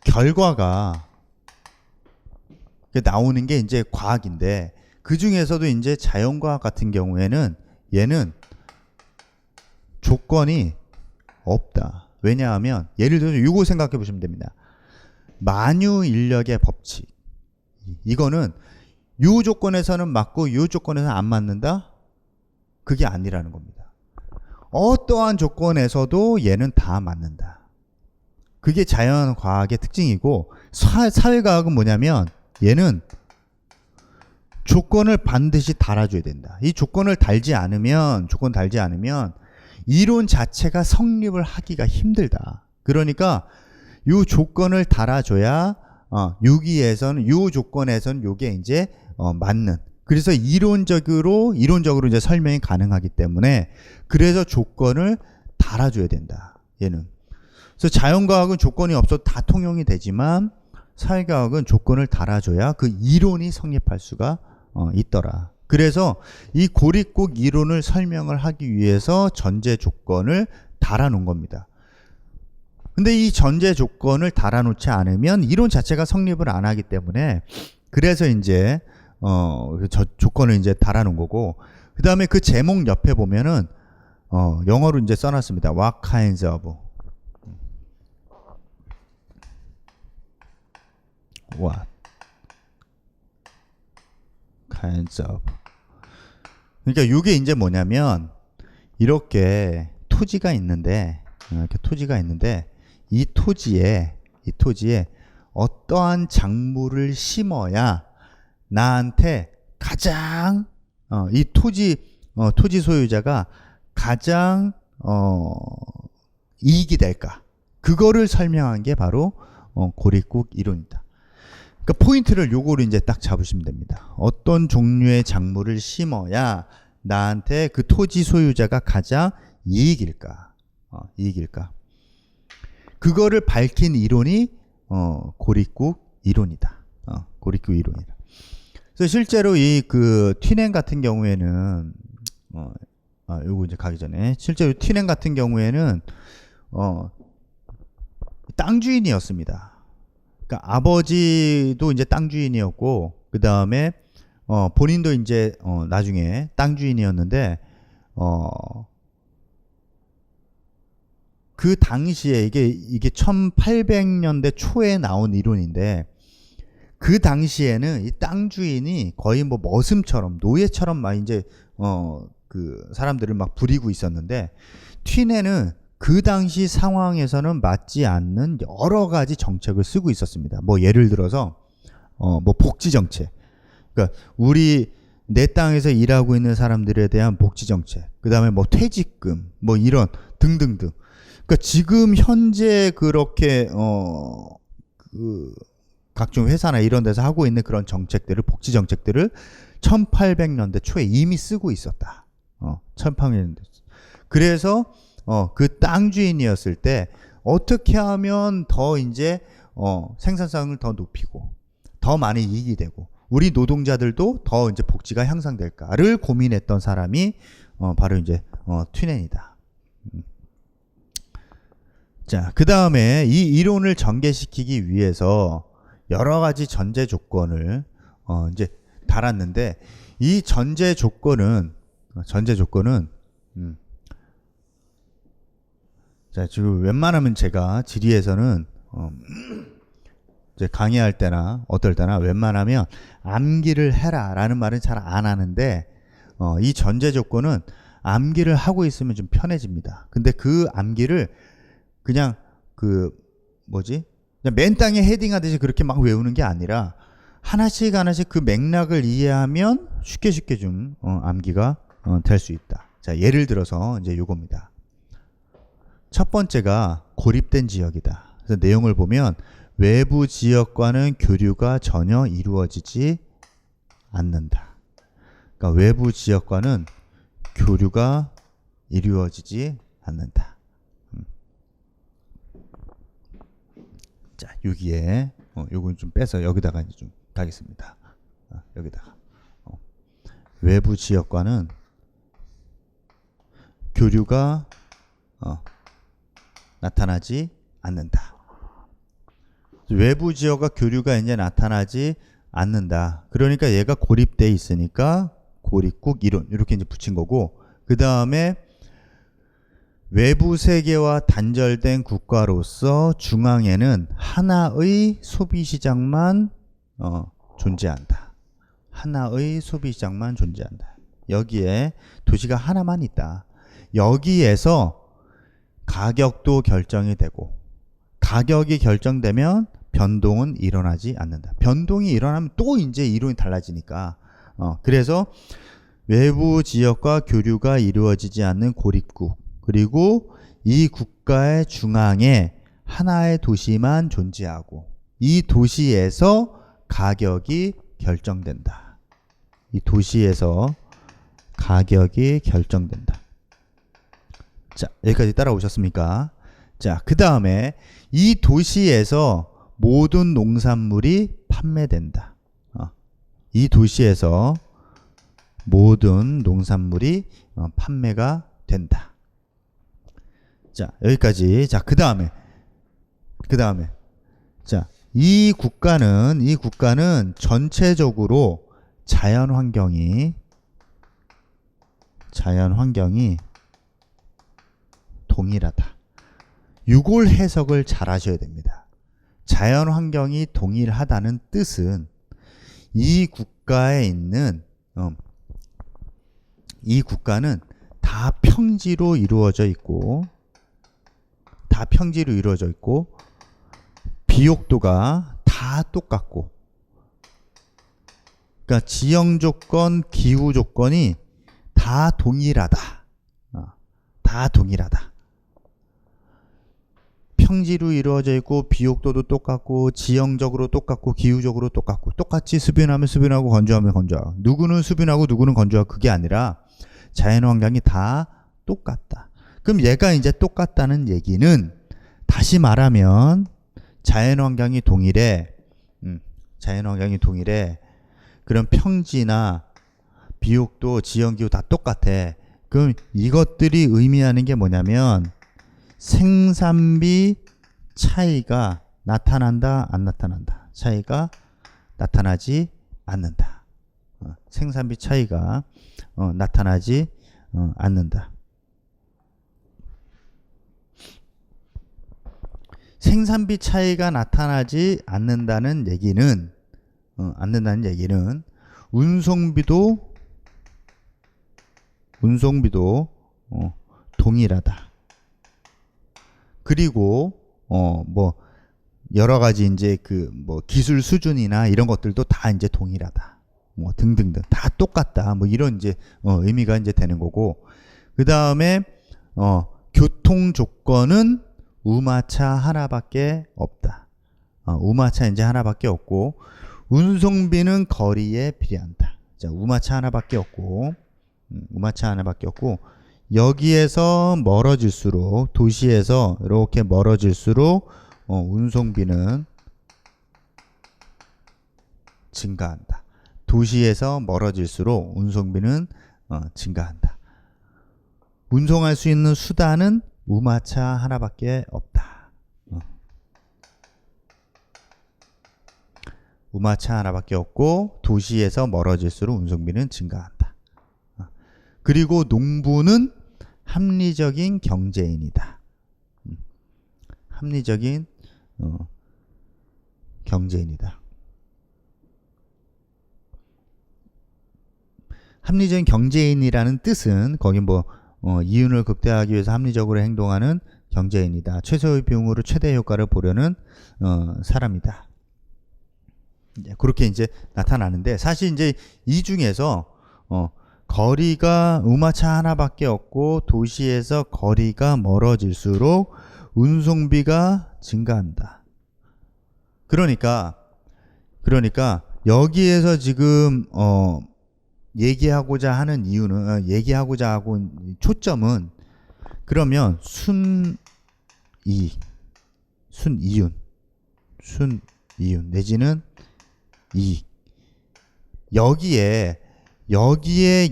결과가 나오는 게 이제 과학인데, 그 중에서도 이제 자연과학 같은 경우에는 얘는 조건이 없다. 왜냐하면 예를 들어서 이거 생각해 보시면 됩니다. 만유인력의 법칙. 이거는 이 조건에서는 맞고 이 조건에서는 안 맞는다? 그게 아니라는 겁니다. 어떠한 조건에서도 얘는 다 맞는다. 그게 자연과학의 특징이고, 사회과학은 뭐냐면 얘는 조건을 반드시 달아줘야 된다. 이 조건을 달지 않으면 이론 자체가 성립을 하기가 힘들다. 그러니까 이 조건을 달아줘야 이 조건에서는 요게 이제 맞는. 그래서 이론적으로 이제 설명이 가능하기 때문에 그래서 조건을 달아줘야 된다. 얘는. 그래서 자연과학은 조건이 없어도 다 통용이 되지만 사회과학은 조건을 달아줘야 그 이론이 성립할 수가 있더라. 그래서 이 고립국 이론을 설명을 하기 위해서 전제 조건을 달아놓은 겁니다. 근데 이 전제 조건을 달아놓지 않으면 이론 자체가 성립을 안 하기 때문에 그래서 이제 저 조건을 이제 달아놓은 거고, 그 다음에 그 제목 옆에 보면은 영어로 이제 써놨습니다. What kinds of. What kinds of. 그러니까 이게 이제 뭐냐면 이렇게 토지가 있는데 이 토지에 어떠한 작물을 심어야 나한테 가장 이 토지 소유자가 가장 이익이 될까? 그거를 설명한 게 바로 고립국 이론이다. 그러니까 포인트를 요거로 이제 딱 잡으시면 됩니다. 어떤 종류의 작물을 심어야 나한테 그 토지 소유자가 가장 이익일까? 그거를 밝힌 이론이 고립국 이론이다. 고립국 이론이다. 그래서 실제로 이 그 튀넨 같은 경우에는 요거 이제 가기 전에 실제로 튀넨 같은 경우에는 땅 주인이었습니다. 그러니까 아버지도 이제 땅 주인이었고, 그 다음에 본인도 이제 나중에 땅 주인이었는데 그 당시에 이게 1800년대 초에 나온 이론인데, 그 당시에는 이 땅 주인이 거의 뭐 머슴처럼 노예처럼 막 이제 그 사람들을 막 부리고 있었는데, 튀넨은 그 당시 상황에서는 맞지 않는 여러 가지 정책을 쓰고 있었습니다. 뭐 예를 들어서 뭐 복지 정책, 그러니까 내 땅에서 일하고 있는 사람들에 대한 복지 정책, 그 다음에 뭐 퇴직금, 뭐 이런 등등등. 그러니까 지금 현재 그렇게 그 각종 회사나 이런 데서 하고 있는 그런 정책들을, 복지 정책들을 1800년대 초에 이미 쓰고 있었다. 1800년대. 그래서 그 땅 주인이었을 때 어떻게 하면 더 이제 생산성을 더 높이고 더 많이 이익이 되고 우리 노동자들도 더 이제 복지가 향상될까를 고민했던 사람이 바로 이제 튀넨이다. 자, 그 다음에 이 이론을 전개시키기 위해서 여러 가지 전제 조건을 이제 달았는데, 이 전제 조건은 자, 지금 웬만하면 제가 지리에서는 이제 강의할 때나 어떨 때나 웬만하면 암기를 해라 라는 말은 잘 안 하는데, 이 전제 조건은 암기를 하고 있으면 좀 편해집니다. 근데 그 암기를 그냥 그냥 맨 땅에 헤딩하듯이 그렇게 막 외우는 게 아니라 하나씩 그 맥락을 이해하면 쉽게 좀 암기가 될 수 있다. 자, 예를 들어서 이제 요겁니다. 첫 번째가 고립된 지역이다. 그래서 내용을 보면 외부 지역과는 교류가 전혀 이루어지지 않는다. 그러니까 외부 지역과는 교류가 이루어지지 않는다. 자, 여기에 요건 좀 빼서 여기다가 이제 좀 가겠습니다. 여기다가 외부 지역과는 교류가 나타나지 않는다. 외부 지역과 교류가 이제 나타나지 않는다. 그러니까 얘가 고립돼 있으니까 고립국 이론 이렇게 이제 붙인 거고, 그 다음에 외부 세계와 단절된 국가로서 중앙에는 하나의 소비시장만 존재한다. 하나의 소비시장만 존재한다. 여기에 도시가 하나만 있다. 여기에서 가격도 결정이 되고, 가격이 결정되면 변동은 일어나지 않는다. 변동이 일어나면 또 이제 이론이 달라지니까. 그래서 외부 지역과 교류가 이루어지지 않는 고립국, 그리고 이 국가의 중앙에 하나의 도시만 존재하고 이 도시에서 가격이 결정된다. 이 도시에서 가격이 결정된다. 자, 여기까지 따라오셨습니까? 자, 그 다음에 이 도시에서 모든 농산물이 판매된다. 이 도시에서 모든 농산물이 판매가 된다. 자, 여기까지. 자, 그 다음에 자, 이 국가는 전체적으로 자연 환경이 동일하다. 이걸 해석을 잘 하셔야 됩니다. 자연 환경이 동일하다는 뜻은 이 국가에 있는 이 국가는 다 평지로 이루어져 있고 비옥도가 다 똑같고, 그러니까 지형 조건, 기후 조건이 다 동일하다. 다 동일하다. 평지로 이루어져 있고 비옥도도 똑같고 지형적으로 똑같고 기후적으로 똑같고, 똑같이 수변하면 수변하고 건조하면 건조하고, 누구는 수변하고 누구는 건조하고, 그게 아니라 자연환경이 다 똑같다. 그럼 얘가 이제 똑같다는 얘기는, 다시 말하면 자연환경이 동일해. 그럼 평지나 비옥도, 지형기후 다 똑같아. 그럼 이것들이 의미하는 게 뭐냐면 생산비 차이가 나타난다, 안 나타난다? 차이가 나타나지 않는다. 생산비 차이가 나타나지 않는다. 생산비 차이가 나타나지 않는다는 얘기는 운송비도 동일하다. 그리고 뭐 여러 가지 이제 기술 수준이나 이런 것들도 다 이제 동일하다. 뭐 등등등 다 똑같다. 뭐 이런 이제 의미가 이제 되는 거고, 그 다음에 교통 조건은 우마차 하나밖에 없다. 우마차 이제 하나밖에 없고, 운송비는 거리에 비례한다. 자, 우마차 하나밖에 없고, 여기에서 멀어질수록, 도시에서 이렇게 멀어질수록 운송비는 증가한다. 도시에서 멀어질수록 운송비는 증가한다. 운송할 수 있는 수단은 우마차 하나밖에 없다. 우마차 하나밖에 없고 도시에서 멀어질수록 운송비는 증가한다. 그리고 농부는 합리적인 경제인이다. 합리적인 경제인이다. 합리적인 경제인이라는 뜻은 거기 뭐 이윤을 극대화하기 위해서 합리적으로 행동하는 경제인이다. 최소의 비용으로 최대 효과를 보려는 사람이다. 그렇게 이제 나타나는데 사실 이제 이 중에서 거리가 우마차 하나밖에 없고 도시에서 거리가 멀어질수록 운송비가 증가한다. 그러니까 여기에서 지금 얘기하고자 하는 이유는 얘기하고자 하고 초점은 그러면 순이윤 내지는 이익 여기에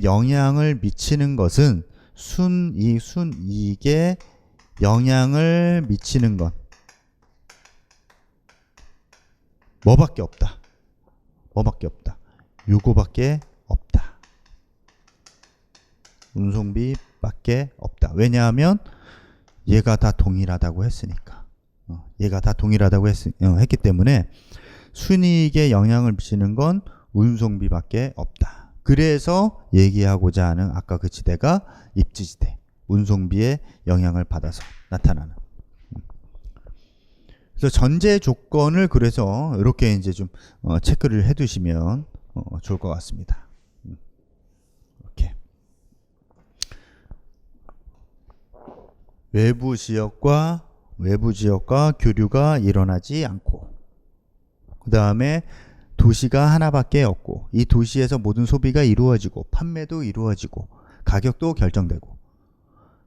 영향을 미치는 것은 순이익에 영향을 미치는 건 뭐밖에 없다. 요거밖에 없다. 운송비밖에 없다. 왜냐하면 얘가 다 동일하다고 했으니까. 얘가 다 동일하다고 했기 때문에 순이익에 영향을 미치는 건 운송비밖에 없다. 그래서 얘기하고자 하는 아까 그 지대가 입지지대, 운송비의 영향을 받아서 나타나는. 그래서 전제 조건을 그래서 이렇게 이제 좀 체크를 해두시면 좋을 것 같습니다. 이렇게 외부 지역과 교류가 일어나지 않고, 그 다음에 도시가 하나밖에 없고 이 도시에서 모든 소비가 이루어지고 판매도 이루어지고 가격도 결정되고,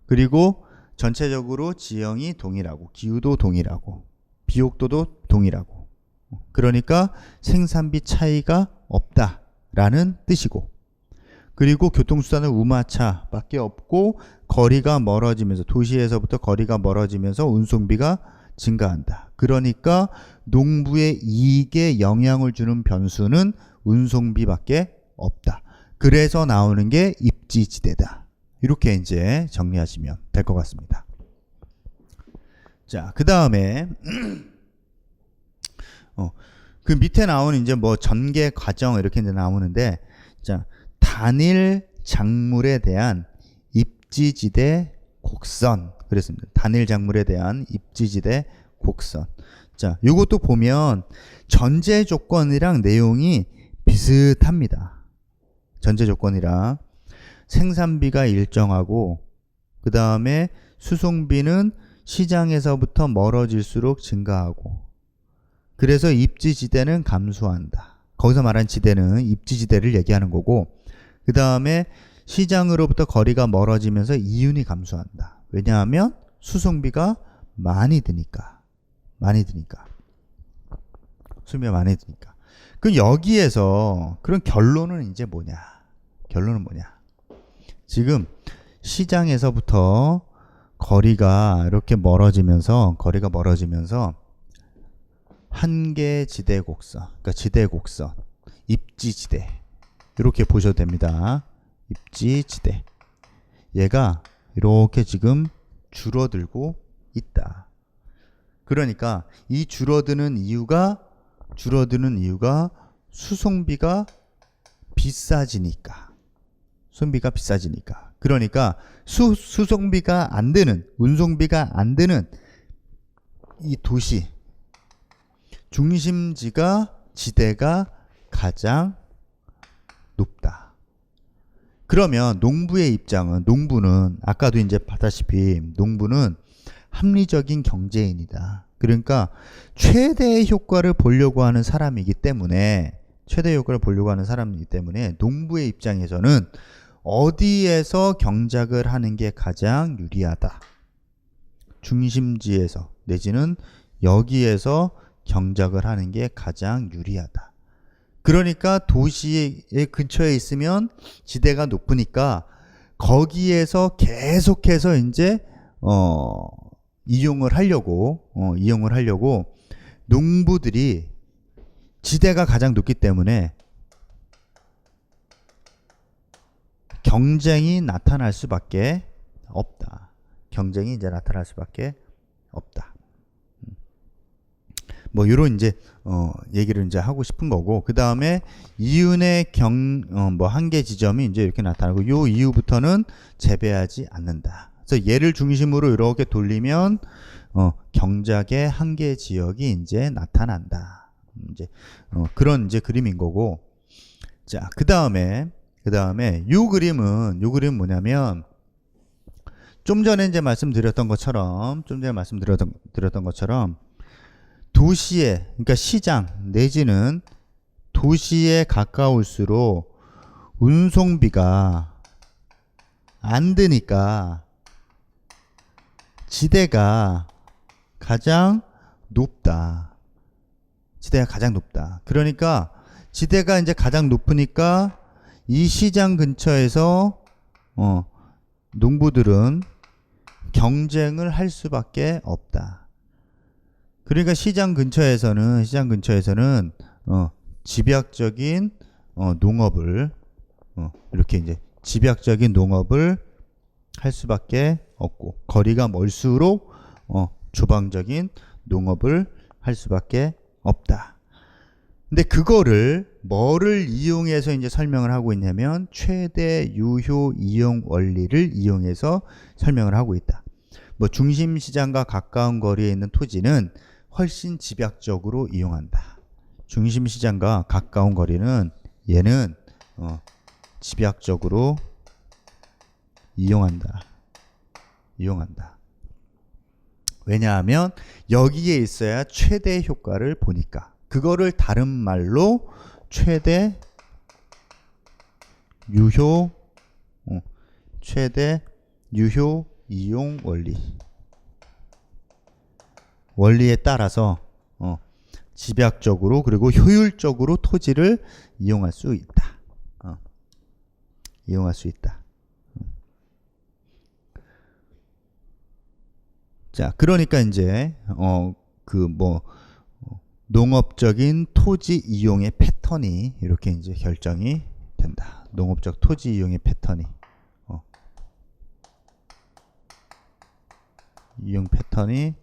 그리고 전체적으로 지형이 동일하고 기후도 동일하고 비옥도도 동일하고, 그러니까 생산비 차이가 없다라는 뜻이고, 그리고 교통수단은 우마차밖에 없고 거리가 멀어지면서 도시에서부터 거리가 멀어지면서 운송비가 증가한다. 그러니까 농부의 이익에 영향을 주는 변수는 운송비밖에 없다. 그래서 나오는 게 입지지대다. 이렇게 이제 정리하시면 될 것 같습니다. 자, 그 다음에 그 밑에 나오는 이제 뭐 전개 과정 이렇게 이제 나오는데, 자, 단일 작물에 대한 입지지대 곡선 그랬습니다. 단일 작물에 대한 입지지대 곡선. 자, 요것도 보면 전제 조건이랑 내용이 비슷합니다. 전제 조건이랑 생산비가 일정하고, 그 다음에 수송비는 시장에서부터 멀어질수록 증가하고, 그래서 입지지대는 감소한다. 거기서 말한 지대는 입지지대를 얘기하는 거고, 그 다음에 시장으로부터 거리가 멀어지면서 이윤이 감소한다. 왜냐하면 수송비가 많이 드니까. 수송비가 많이 드니까. 그럼 여기에서 그런 결론은 이제 뭐냐? 지금 시장에서부터 거리가 이렇게 멀어지면서 한계 지대 곡선, 그러니까 지대 곡선, 입지지대 이렇게 보셔도 됩니다. 입지지대. 얘가 이렇게 지금 줄어들고 있다. 그러니까 이 줄어드는 이유가 수송비가 비싸지니까. 그러니까 수송비가 안 드는, 운송비가 안 드는 이 도시 중심지가 지대가 가장 높다. 그러면 농부의 입장은, 농부는 아까도 이제 봤다시피 농부는 합리적인 경제인이다. 그러니까 최대의 효과를 보려고 하는 사람이기 때문에 농부의 입장에서는 어디에서 경작을 하는 게 가장 유리하다. 중심지에서 내지는 여기에서 경작을 하는 게 가장 유리하다. 그러니까 도시의 근처에 있으면 지대가 높으니까 거기에서 계속해서 이제 이용을 하려고 농부들이 지대가 가장 높기 때문에 경쟁이 나타날 수밖에 없다. 경쟁이 이제 나타날 수밖에 없다. 뭐 이런 이제 얘기를 이제 하고 싶은 거고, 그 다음에 이윤의 뭐 한계 지점이 이제 이렇게 나타나고, 요 이후부터는 재배하지 않는다. 그래서 얘를 중심으로 이렇게 돌리면 경작의 한계 지역이 이제 나타난다. 이제 그런 이제 그림인 거고. 자, 그 다음에 요 그림은 뭐냐면, 좀 전에 이제 말씀드렸던 것처럼 도시에, 그러니까 시장 내지는 도시에 가까울수록 운송비가 안 드니까 지대가 가장 높다. 지대가 가장 높다. 그러니까 지대가 이제 가장 높으니까 이 시장 근처에서 농부들은 경쟁을 할 수밖에 없다. 그러니까 시장 근처에서는 집약적인 농업을 이렇게 이제 집약적인 농업을 할 수밖에 없고, 거리가 멀수록 주방적인 농업을 할 수밖에 없다. 근데 그거를 뭐를 이용해서 이제 설명을 하고 있냐면, 최대 유효 이용 원리를 이용해서 설명을 하고 있다. 뭐 중심 시장과 가까운 거리에 있는 토지는 훨씬 집약적으로 이용한다. 중심 시장과 가까운 거리는 얘는 집약적으로 이용한다. 왜냐하면 여기에 있어야 최대 효과를 보니까. 그거를 다른 말로 최대 유효 이용 원리에 따라서 집약적으로 그리고 효율적으로 토지를 이용할 수 있다. 자, 그러니까 이제 농업적인 토지 이용의 패턴이 이렇게 이제 결정이 된다. 농업적 토지 이용의 패턴이 이용 패턴이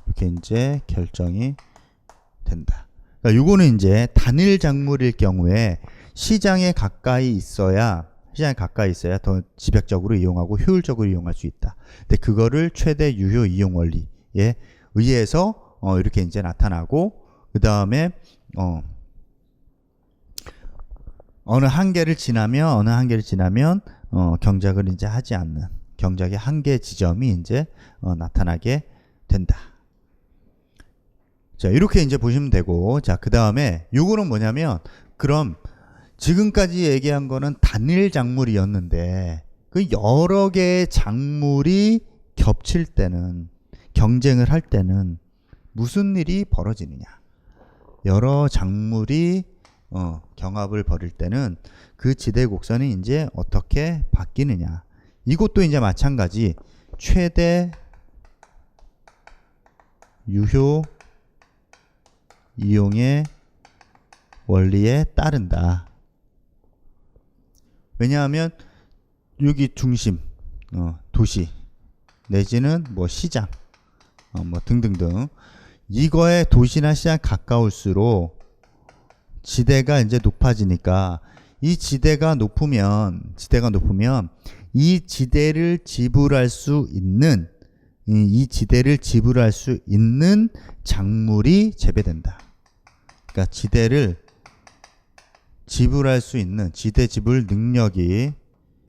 이렇게 이제 결정이 된다. 그러니까 요거는 이제 단일 작물일 경우에 시장에 가까이 있어야 더 집약적으로 이용하고 효율적으로 이용할 수 있다. 근데 그거를 최대 유효 이용 원리에 의해서 이렇게 이제 나타나고, 그 다음에 어느 한계를 지나면 경작을 이제 하지 않는 경작의 한계 지점이 이제 나타나게 된다. 자, 이렇게 이제 보시면 되고, 자, 그 다음에 요거는 뭐냐면, 그럼 지금까지 얘기한 거는 단일 작물이었는데, 그 여러 개의 작물이 겹칠 때는, 경쟁을 할 때는 무슨 일이 벌어지느냐? 여러 작물이 경합을 벌일 때는 그 지대 곡선이 이제 어떻게 바뀌느냐? 이것도 이제 마찬가지 최대 유효 이용의 원리에 따른다. 왜냐하면 여기 중심, 도시 내지는 뭐 시장, 뭐 등등등, 이거에 도시나 시장 가까울수록 지대가 이제 높아지니까, 이 지대가 높으면 이 지대를 지불할 수 있는 작물이 재배된다. 그러니까 지대를 지불할 수 있는, 지대 지불 능력이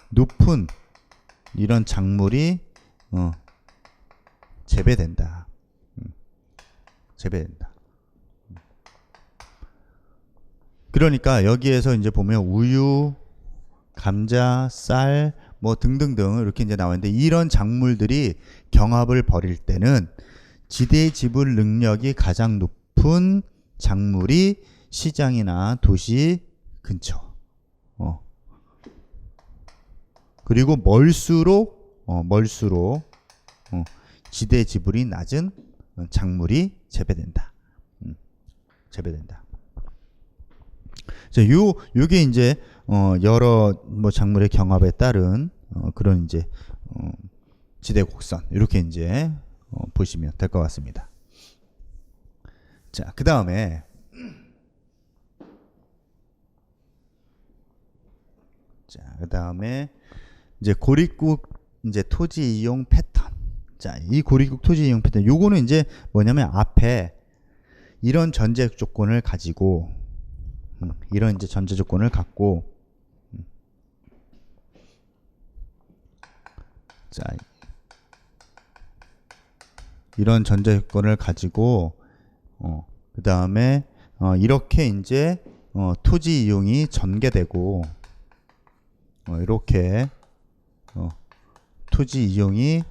높은 이런 작물이 재배된다. 그러니까 여기에서 이제 보면 우유, 감자, 쌀, 뭐 등등등 이렇게 이제 나오는데, 이런 작물들이 경합을 벌일 때는 지대 지불 능력이 가장 높은 작물이 시장이나 도시 근처, 그리고 멀수록 지대 지불이 낮은 작물이 재배된다. 자, 요게 이제 여러 뭐 작물의 경합에 따른 그런 이제 지대 곡선 이렇게 이제 보시면 될 것 같습니다. 자, 그 다음에 이제 고립국 이제 토지 이용 패턴. 자, 이 고립국 토지 이용 패턴 요거는 이제 뭐냐면 앞에 이런 전제 조건을 가지고 이런 이제 전제 조건을 갖고 자, 이런 전제 조건을 가지고 그 다음에 이렇게 이제 토지 이용이 전개되고 이렇게 토지 이용이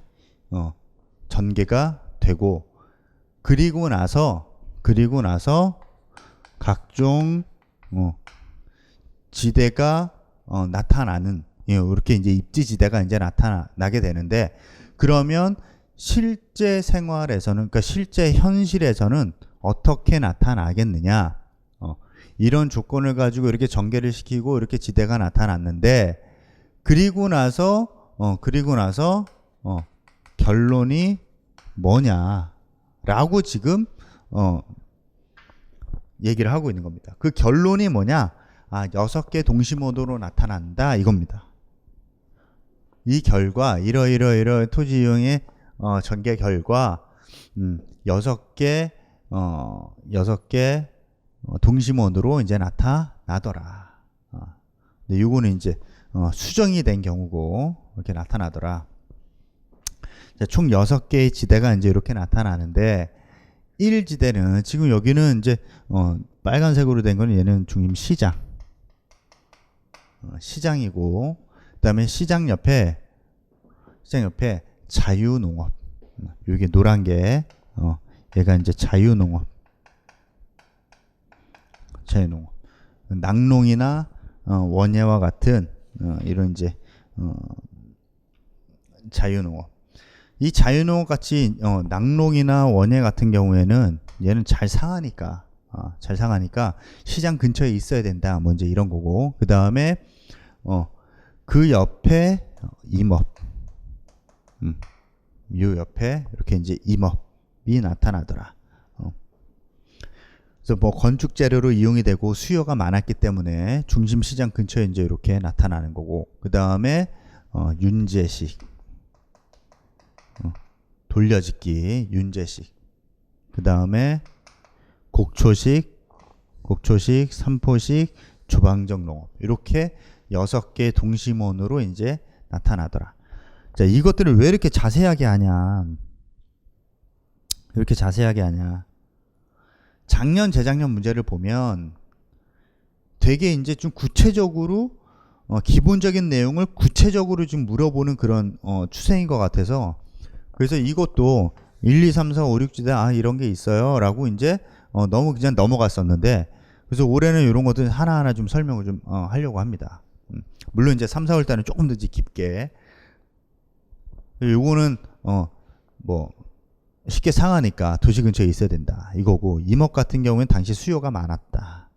전개가 되고 그리고 나서 각종 지대가 나타나는 이렇게 이제 입지지대가 이제 나타나게 되는데 그러면 실제 생활에서는 그러니까 실제 현실에서는 어떻게 나타나겠느냐 이런 조건을 가지고 이렇게 전개를 시키고 이렇게 지대가 나타났는데 그리고 나서 결론이 뭐냐라고 지금 얘기를 하고 있는 겁니다. 그 결론이 뭐냐? 6개 동시모드로 나타난다 이겁니다. 이 결과 이러이러 토지 이용의 전개 결과 6개 동시모드로 이제 나타나더라. 근데 요거는 이제 수정이 된 경우고 이렇게 나타나더라. 자, 총 6개의 지대가 이제 이렇게 나타나는데 1지대는 지금 여기는 이제 빨간색으로 된 거는 얘는 중심 시장이고 그다음에 시장 옆에 자유농업. 여기 노란 게 얘가 이제 자유농업. 낙농이나 원예와 같은 이런 이제 자유농업. 이 자유농업 같이 낙농이나 원예 같은 경우에는 얘는 잘 상하니까 시장 근처에 있어야 된다. 뭐 이제 이런 거고. 그 다음에 그 옆에 임업. 요 옆에 이렇게 이제 임업이 나타나더라. 그래서 뭐 건축 재료로 이용이 되고 수요가 많았기 때문에 중심 시장 근처에 이제 이렇게 나타나는 거고. 그 다음에 윤제식, 돌려짓기, 윤제식. 그 다음에 곡초식, 삼포식, 주방적 농업. 이렇게 6개 동시몬으로 이제 나타나더라. 자, 이것들을 왜 이렇게 자세하게 하냐? 작년, 재작년 문제를 보면 되게 이제 좀 구체적으로 기본적인 내용을 구체적으로 좀 물어보는 그런 추세인 것 같아서 그래서 이것도 1, 2, 3, 4, 5, 6지대 이런 게 있어요 라고 이제 너무 그냥 넘어갔었는데 그래서 올해는 이런 것들 하나하나 좀 설명을 좀 하려고 합니다. 물론 이제 3, 4월 달은 조금 더 깊게 요거는 뭐 쉽게 상하니까 도시 근처에 있어야 된다 이거고 임업 같은 경우는 당시 수요가 많았다.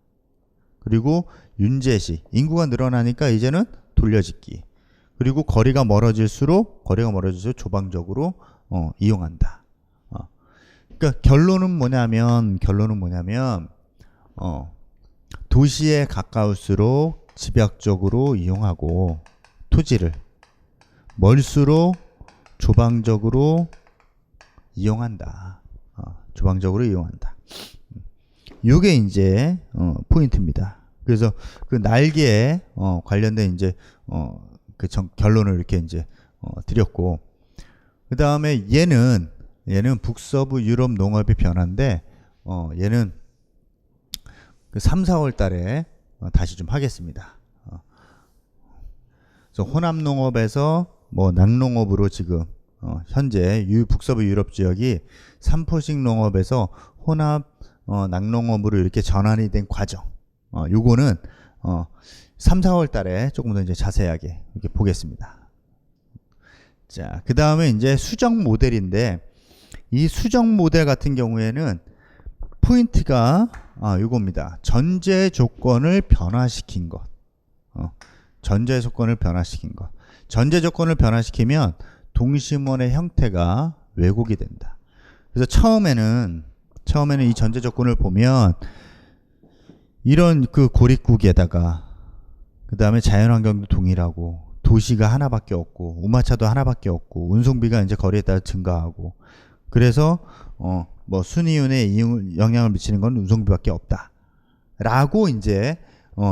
그리고 윤제식 인구가 늘어나니까 이제는 돌려짓기 그리고 거리가 멀어질수록 조방적으로 이용한다. 그러니까 결론은 뭐냐면 도시에 가까울수록 집약적으로 이용하고 토지를 멀수록 조방적으로 이용한다. 요게 이제 포인트입니다. 그래서 그 날개에 관련된 이제 결론을 이렇게 이제 드렸고 그 다음에 얘는 북서부 유럽 농업의 변화인데 얘는 그 3, 4월 달에 다시 좀 하겠습니다. 그래서 호남 농업에서 뭐 낙농업으로 지금 현재 북서부 유럽 지역이 삼포식 농업에서 혼합 낙농업으로 이렇게 전환이 된 과정. 요거는 3, 4월 달에 조금 더 이제 자세하게 이렇게 보겠습니다. 자, 그 다음에 이제 수정 모델인데 이 수정 모델 같은 경우에는 포인트가 이겁니다. 전제 조건을 변화시킨 것. 전제 조건을 변화시킨 것. 전제 조건을 변화시키면 동심원의 형태가 왜곡이 된다. 그래서 처음에는 이 전제 조건을 보면 이런 그 고립국에다가 그 다음에 자연환경도 동일하고 도시가 하나밖에 없고 우마차도 하나밖에 없고 운송비가 이제 거리에 따라 증가하고 그래서 뭐 순이윤에 영향을 미치는 건 운송비밖에 없다 라고 이제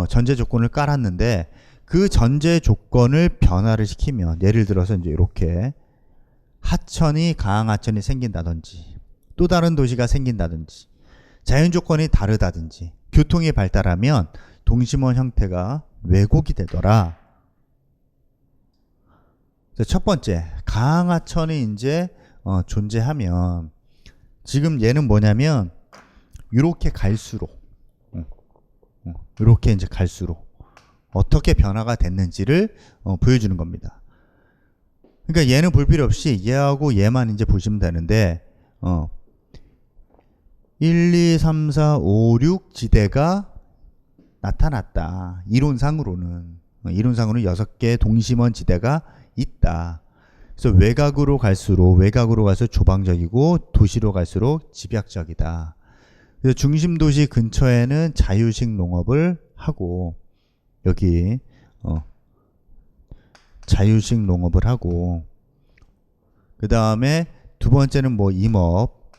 전제 조건을 깔았는데 그 전제 조건을 변화를 시키면 예를 들어서 이제 이렇게 하천이 강한 하천이 생긴다든지 또 다른 도시가 생긴다든지 자연 조건이 다르다든지 교통이 발달하면 동심원 형태가 왜곡이 되더라. 첫 번째, 강한 하천이 이제 존재하면 지금 얘는 뭐냐면 이렇게 갈수록 이렇게 이제 갈수록 어떻게 변화가 됐는지를 보여주는 겁니다. 그러니까 얘는 볼 필요 없이 얘하고 얘만 이제 보시면 되는데 1, 2, 3, 4, 5, 6 지대가 나타났다. 이론상으로는 6개의 동심원 지대가 있다. 그래서 외곽으로 갈수록 조방적이고 도시로 갈수록 집약적이다. 그래서 중심 도시 근처에는 자유식 농업을 하고 여기 자유식 농업을 하고 그 다음에 두 번째는 뭐 임업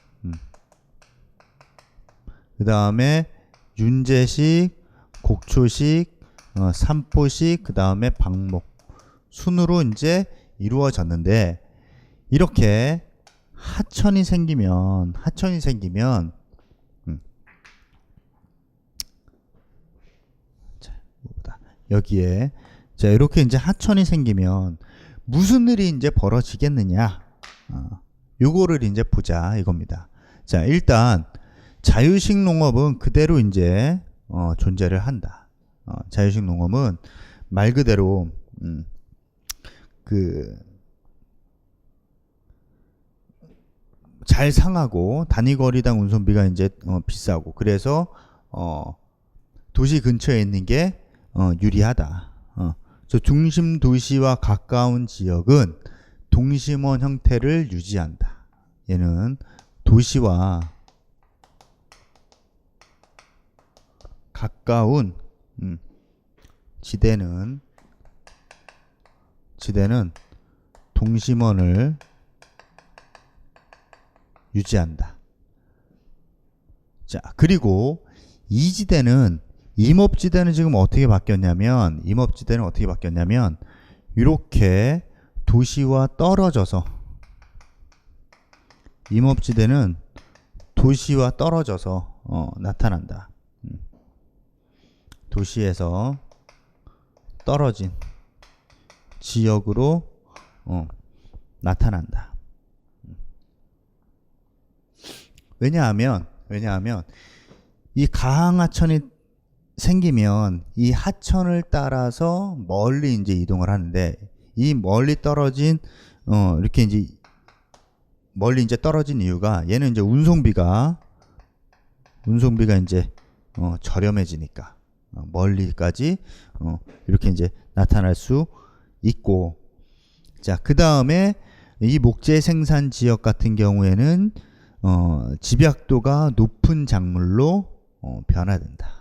그 다음에 윤제식 곡초식 산포식 그 다음에 방목 순으로 이제 이루어졌는데 이렇게 하천이 생기면 여기에 자 이렇게 이제 하천이 생기면 무슨 일이 이제 벌어지겠느냐 요거를 이제 보자 이겁니다. 자 일단 자유식 농업은 그대로 이제 존재를 한다. 자유식 농업은 말 그대로 잘 상하고 단위거리당 운송비가 이제 비싸고 그래서 도시 근처에 있는 게 유리하다. 그래서 중심 도시와 가까운 지역은 동심원 형태를 유지한다. 얘는 도시와 가까운 지대는 동심원을 유지한다. 자, 그리고 이 지대는 임업지대는 지금 어떻게 바뀌었냐면 이렇게 도시와 떨어져서 임업지대는 도시와 떨어져서 나타난다. 도시에서 떨어진 지역으로 나타난다. 왜냐하면 이 가항하천이 생기면 이 하천을 따라서 멀리 이제 이동을 하는데 이 멀리 떨어진 이렇게 이제 멀리 이제 떨어진 이유가 얘는 이제 운송비가 이제 저렴해지니까 멀리까지 이렇게 이제 나타날 수 있고 자, 그 다음에 이 목재 생산 지역 같은 경우에는 집약도가 높은 작물로 변화된다.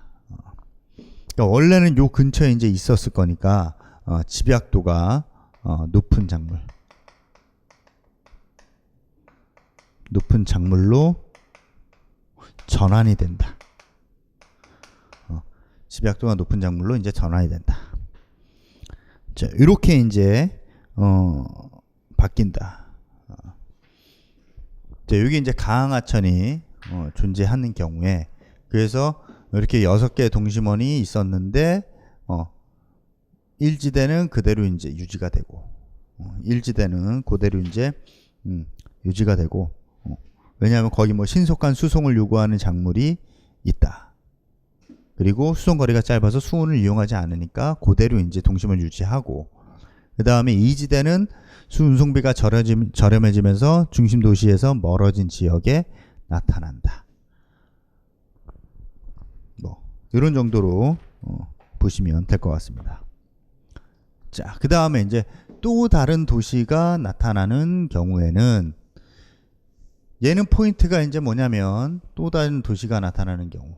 그러니까 원래는 요 근처에 이제 있었을 거니까 집약도가 높은 작물로 전환이 된다. 집약도가 높은 작물로 이제 전환이 된다. 자, 이렇게 이제 바뀐다. 자, 여기 이제 가항하천이 존재하는 경우에 그래서 이렇게 6개의 동심원이 있었는데 1지대는 그대로 이제 유지가 되고 1지대는 그대로 이제 유지가 되고 왜냐하면 거기 뭐 신속한 수송을 요구하는 작물이 있다. 그리고 수송거리가 짧아서 수온을 이용하지 않으니까 그대로 이제 동심을 유지하고 그 다음에 2지대는 운송비가 저렴해지면서 중심 도시에서 멀어진 지역에 나타난다. 이런 정도로 보시면 될 것 같습니다. 자, 그 다음에 이제 또 다른 도시가 나타나는 경우에는 얘는 포인트가 이제 뭐냐면 또 다른 도시가 나타나는 경우.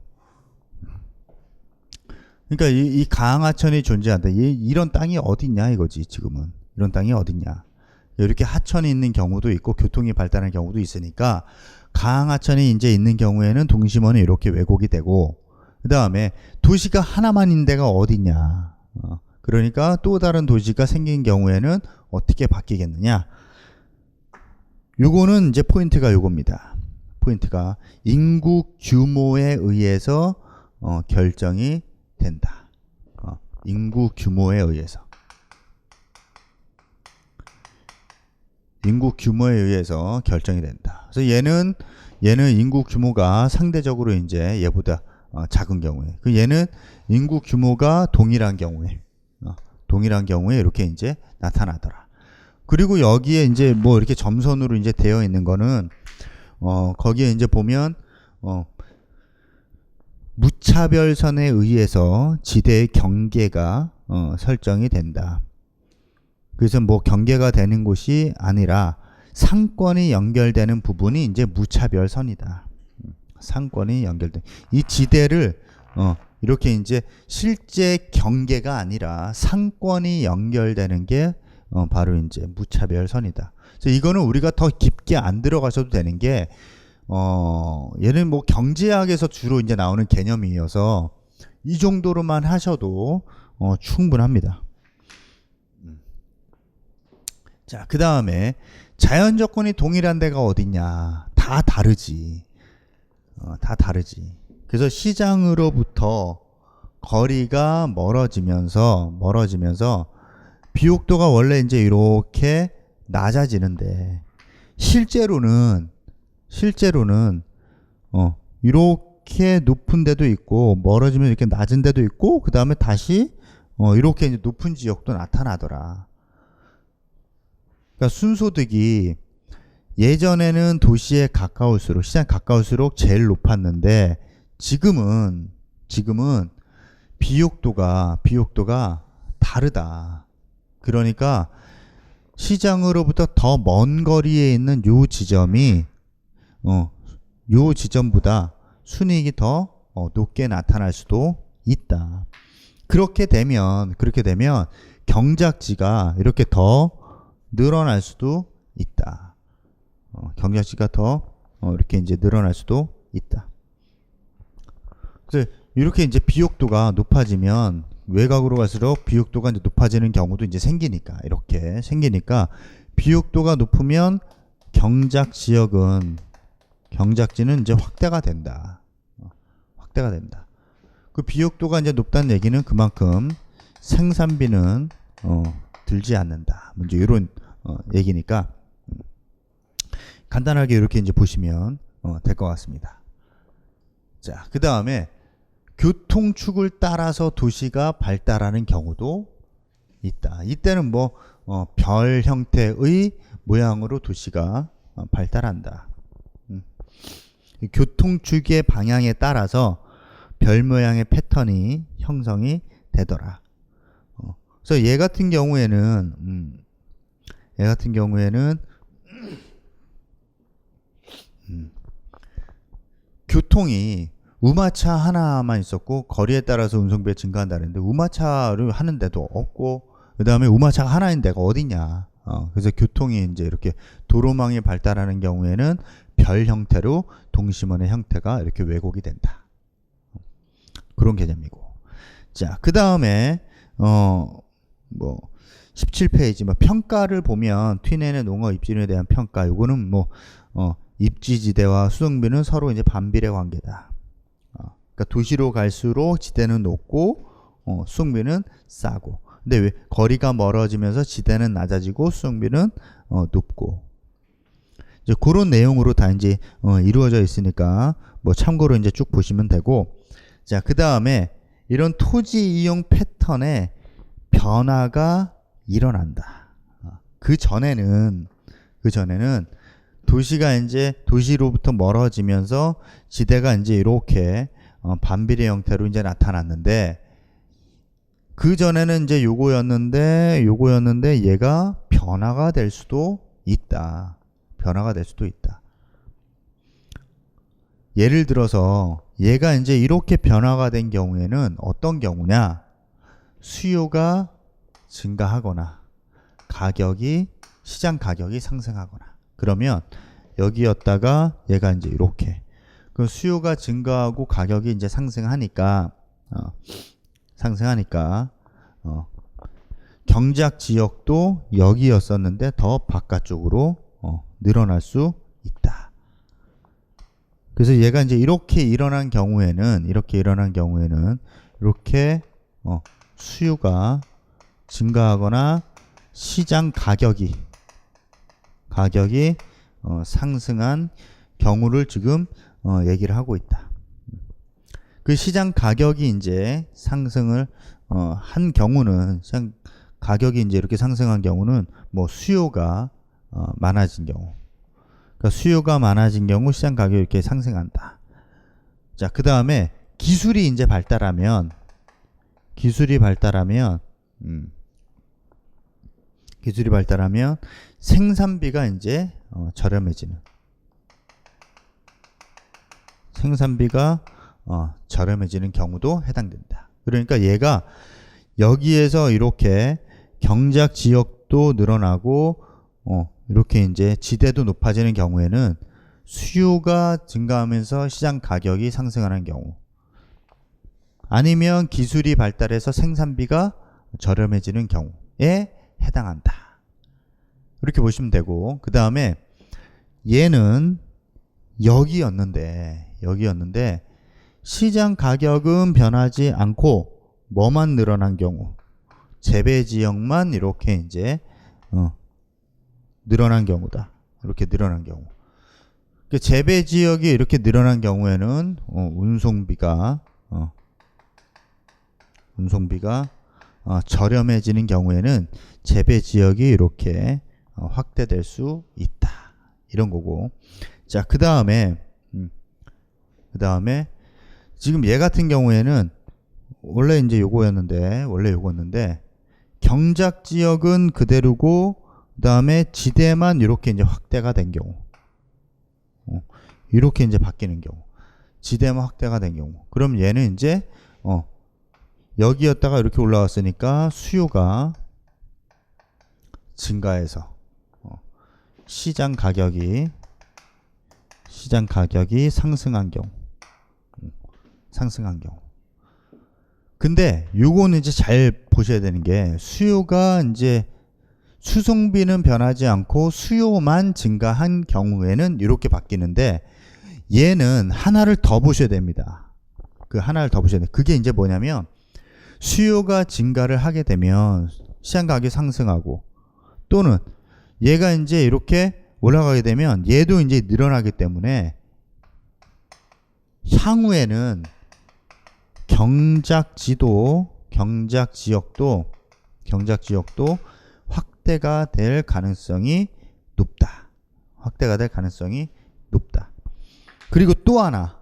그러니까 이 강하천이 존재한다. 이런 땅이 어딨냐 이거지 지금은. 이런 땅이 어딨냐. 이렇게 하천이 있는 경우도 있고 교통이 발달한 경우도 있으니까 강하천이 이제 있는 경우에는 동심원은 이렇게 왜곡이 되고 그 다음에 도시가 하나만 있는 데가 어딨냐. 그러니까 또 다른 도시가 생긴 경우에는 어떻게 바뀌겠느냐. 요거는 이제 포인트가 요겁니다. 포인트가 인구 규모에 의해서 결정이 된다. 인구 규모에 의해서. 인구 규모에 의해서 결정이 된다. 그래서 얘는 인구 규모가 상대적으로 이제 얘보다 작은 경우에, 그 얘는 인구 규모가 동일한 경우에 이렇게 이제 나타나더라. 그리고 여기에 이제 뭐 이렇게 점선으로 이제 되어 있는 거는 거기에 이제 보면 무차별선에 의해서 지대의 경계가 설정이 된다. 그래서 뭐 경계가 되는 곳이 아니라 상권이 연결되는 부분이 이제 무차별선이다. 상권이 연결된 이 지대를 이렇게 이제 실제 경계가 아니라 상권이 연결되는 게 바로 이제 무차별선이다. 그래서 이거는 우리가 더 깊게 안 들어가셔도 되는 게 얘는 뭐 경제학에서 주로 이제 나오는 개념이어서 이 정도로만 하셔도 충분합니다. 자, 그 다음에 자연 조건이 동일한 데가 어딨냐. 다 다르지. 다 다르지. 그래서 시장으로부터 거리가 멀어지면서 비옥도가 원래 이제 이렇게 낮아지는데 실제로는 이렇게 높은 데도 있고 멀어지면 이렇게 낮은 데도 있고 그 다음에 다시 이렇게 이제 높은 지역도 나타나더라. 그러니까 순소득이 예전에는 도시에 가까울수록 시장 가까울수록 제일 높았는데 지금은 비옥도가 다르다. 그러니까 시장으로부터 더 먼 거리에 있는 요 지점이 요 지점보다 순이익이 더 높게 나타날 수도 있다. 그렇게 되면 경작지가 이렇게 더 늘어날 수도 있다. 경작지가 더 이렇게 이제 늘어날 수도 있다. 그래서 이렇게 이제 비옥도가 높아지면 외곽으로 갈수록 비옥도가 이제 높아지는 경우도 이제 생기니까 이렇게 생기니까 비옥도가 높으면 경작지는 이제 확대가 된다. 확대가 된다. 그 비옥도가 이제 높다는 얘기는 그만큼 생산비는 들지 않는다. 먼저 이런 얘기니까 간단하게 이렇게 이제 보시면 될 것 같습니다. 자, 그 다음에 교통축을 따라서 도시가 발달하는 경우도 있다. 이때는 뭐 별 형태의 모양으로 도시가 발달한다. 교통축의 방향에 따라서 별 모양의 패턴이 형성이 되더라. 그래서 얘 같은 경우에는 교통이 우마차 하나만 있었고 거리에 따라서 운송비가 증가한다는데 우마차를 하는 데도 없고 그 다음에 우마차가 하나인 데가 어디냐. 그래서 교통이 이제 이렇게 도로망이 발달하는 경우에는 별 형태로 동심원의 형태가 이렇게 왜곡이 된다. 그런 개념이고. 자, 그 다음에 뭐 17페이지 뭐 평가를 보면 튀내는 농어 입지에 대한 평가. 요거는 뭐 입지지대와 수송비는 서로 이제 반비례 관계다. 그러니까 도시로 갈수록 지대는 높고 수송비는 싸고. 근데 왜 거리가 멀어지면서 지대는 낮아지고 수송비는 높고. 이제 그런 내용으로 다 이제 이루어져 있으니까 뭐 참고로 이제 쭉 보시면 되고. 자, 그 다음에 이런 토지 이용 패턴에 변화가 일어난다. 그 전에는 도시가 이제 도시로부터 멀어지면서 지대가 이제 이렇게 반비례 형태로 이제 나타났는데 그 전에는 이제 요거였는데 얘가 변화가 될 수도 있다. 변화가 될 수도 있다. 예를 들어서 얘가 이제 이렇게 변화가 된 경우에는 어떤 경우냐? 수요가 증가하거나 시장 가격이 상승하거나 그러면 여기였다가 얘가 이제 이렇게 그 수요가 증가하고 가격이 이제 상승하니까 경작 지역도 여기였었는데 더 바깥쪽으로 늘어날 수 있다. 그래서 얘가 이제 이렇게 일어난 경우에는 이렇게 수요가 증가하거나 시장 가격이 상승한 경우를 지금 얘기를 하고 있다. 그 시장 가격이 이제 상승을 한 경우는 시장 가격이 이제 이렇게 상승한 경우는 뭐 수요가 많아진 경우. 그러니까 수요가 많아진 경우 시장 가격이 이렇게 상승한다. 자, 그다음에 기술이 이제 발달하면 생산비가 이제 저렴해지는 경우도 해당된다. 그러니까 얘가 여기에서 이렇게 경작 지역도 늘어나고 이렇게 이제 지대도 높아지는 경우에는 수요가 증가하면서 시장 가격이 상승하는 경우, 아니면 기술이 발달해서 생산비가 저렴해지는 경우에 해당한다. 이렇게 보시면 되고, 그 다음에 얘는 여기였는데 시장 가격은 변하지 않고 뭐만 늘어난 경우, 재배 지역만 이렇게 이제 늘어난 경우다. 이렇게 늘어난 경우. 그 재배 지역이 이렇게 늘어난 경우에는 운송비가 저렴해지는 경우에는 재배 지역이 이렇게 확대될 수 있다. 이런 거고. 자, 그 다음에 지금 얘 같은 경우에는 원래 요거였는데 경작 지역은 그대로고 그 다음에 지대만 이렇게 이제 확대가 된 경우, 이렇게 이제 바뀌는 경우, 지대만 확대가 된 경우, 그럼 얘는 이제 여기였다가 이렇게 올라왔으니까 수요가 증가해서 시장 가격이 상승한 경우. 근데 요거는 이제 잘 보셔야 되는 게, 수요가 이제 수송비는 변하지 않고 수요만 증가한 경우에는 이렇게 바뀌는데, 얘는 하나를 더 보셔야 됩니다. 그게 이제 뭐냐면, 수요가 증가를 하게 되면 시장 가격이 상승하고, 또는 얘가 이제 이렇게 올라가게 되면 얘도 이제 늘어나기 때문에 향후에는 경작 지역도 확대가 될 가능성이 높다. 그리고 또 하나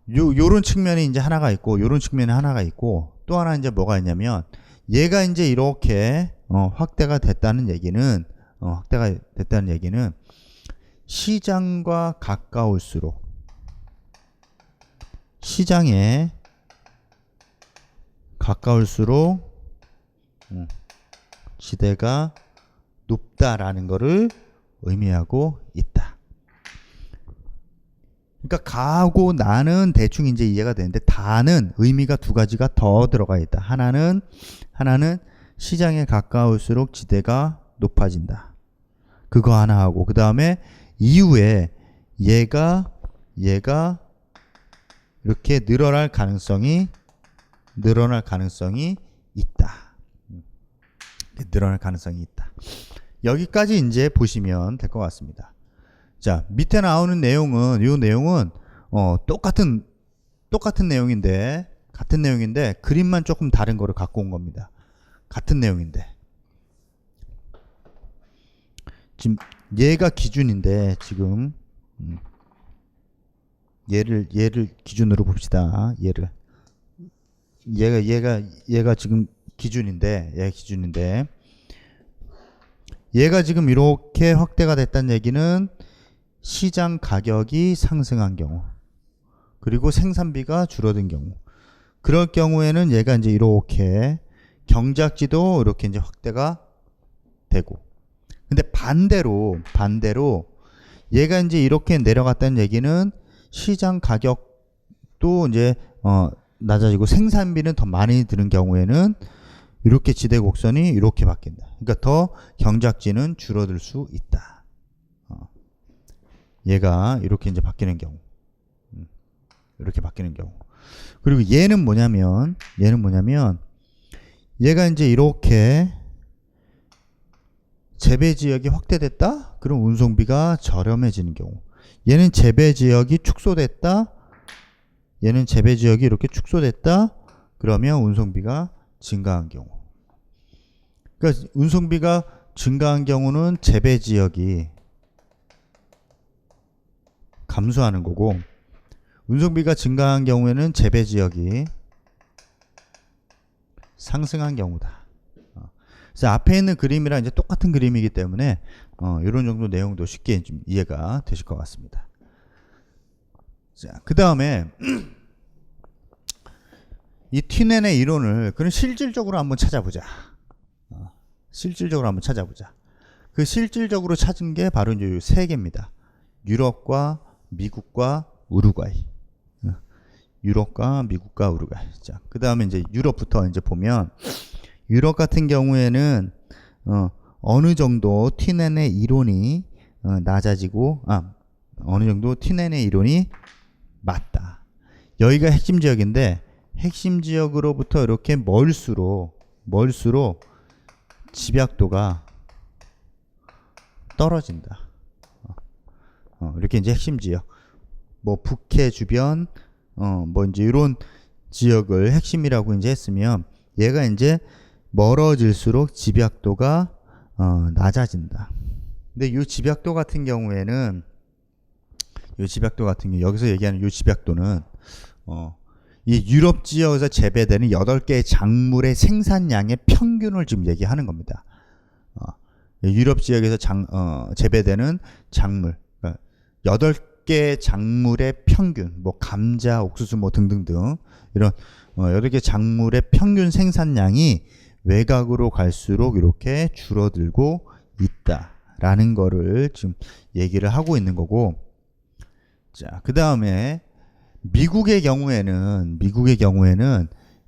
요런 측면이 이제 하나가 있고, 요런 측면이 하나가 있고, 또 하나 이제 뭐가 있냐면, 얘가 이제 이렇게 확대가 됐다는 얘기는 시장과 가까울수록, 시장에 가까울수록 지대가 높다라는 것을 의미하고 있다. 그러니까 가하고 나는 대충 이제 이해가 되는데, 다는 의미가 두 가지가 더 들어가 있다. 하나는 시장에 가까울수록 지대가 높아진다. 그거 하나 하고, 그 다음에 이후에 얘가 이렇게 늘어날 가능성이 있다. 여기까지 이제 보시면 될 것 같습니다. 자, 밑에 나오는 내용은, 똑같은 내용인데, 같은 내용인데 그림만 조금 다른 거를 갖고 온 겁니다. 같은 내용인데 지금 얘가 기준인데, 지금 얘를 기준으로 봅시다. 얘가 지금 기준인데 얘가 지금 이렇게 확대가 됐다는 얘기는 시장 가격이 상승한 경우, 그리고 생산비가 줄어든 경우, 그럴 경우에는 얘가 이제 이렇게 경작지도 이렇게 이제 확대가 되고, 근데 반대로 얘가 이제 이렇게 내려갔다는 얘기는 시장 가격도 이제 낮아지고 생산비는 더 많이 드는 경우에는 이렇게 지대 곡선이 이렇게 바뀐다. 그러니까 더 경작지는 줄어들 수 있다. 얘가 이렇게 이제 바뀌는 경우, 이렇게 바뀌는 경우. 그리고 얘는 뭐냐면 얘가 이제 이렇게 재배 지역이 확대됐다? 그럼 운송비가 저렴해지는 경우. 얘는 재배 지역이 축소됐다? 얘는 재배 지역이 이렇게 축소됐다? 그러면 운송비가 증가한 경우. 그러니까 운송비가 증가한 경우는 재배 지역이 감소하는 거고, 운송비가 증가한 경우에는 재배 지역이 상승한 경우다. 그래서 앞에 있는 그림이랑 이제 똑같은 그림이기 때문에 이런 정도 내용도 쉽게 좀 이해가 되실 것 같습니다. 자, 그 다음에 이 튀넨의 이론을 그럼 실질적으로 한번 찾아보자. 그 실질적으로 찾은 게 바로 이제 이 세 개입니다. 유럽과 미국과 우루과이. 자, 그 다음에 이제 유럽부터 이제 보면, 유럽 같은 경우에는 어느 정도 튀넨의 이론이 낮아지고, 어느 정도 튀넨의 이론이 맞다. 여기가 핵심 지역인데, 핵심 지역으로부터 이렇게 멀수록 집약도가 떨어진다. 이렇게 이제 핵심 지역, 뭐 북해 주변, 뭐 이제 이런 지역을 핵심이라고 이제 했으면, 얘가 이제 멀어질수록 집약도가 낮아진다. 근데 이 집약도 같은 경우에는, 여기서 얘기하는 이 집약도는 이 유럽 지역에서 재배되는 8개의 작물의 생산량의 평균을 지금 얘기하는 겁니다. 유럽 지역에서 재배되는 작물, 8개 작물의 평균, 뭐 감자, 옥수수 뭐 등등등 이런 8개 작물의 평균 생산량이 외곽으로 갈수록 이렇게 줄어들고 있다라는 거를 지금 얘기를 하고 있는 거고, 자, 그 다음에 미국의 경우에는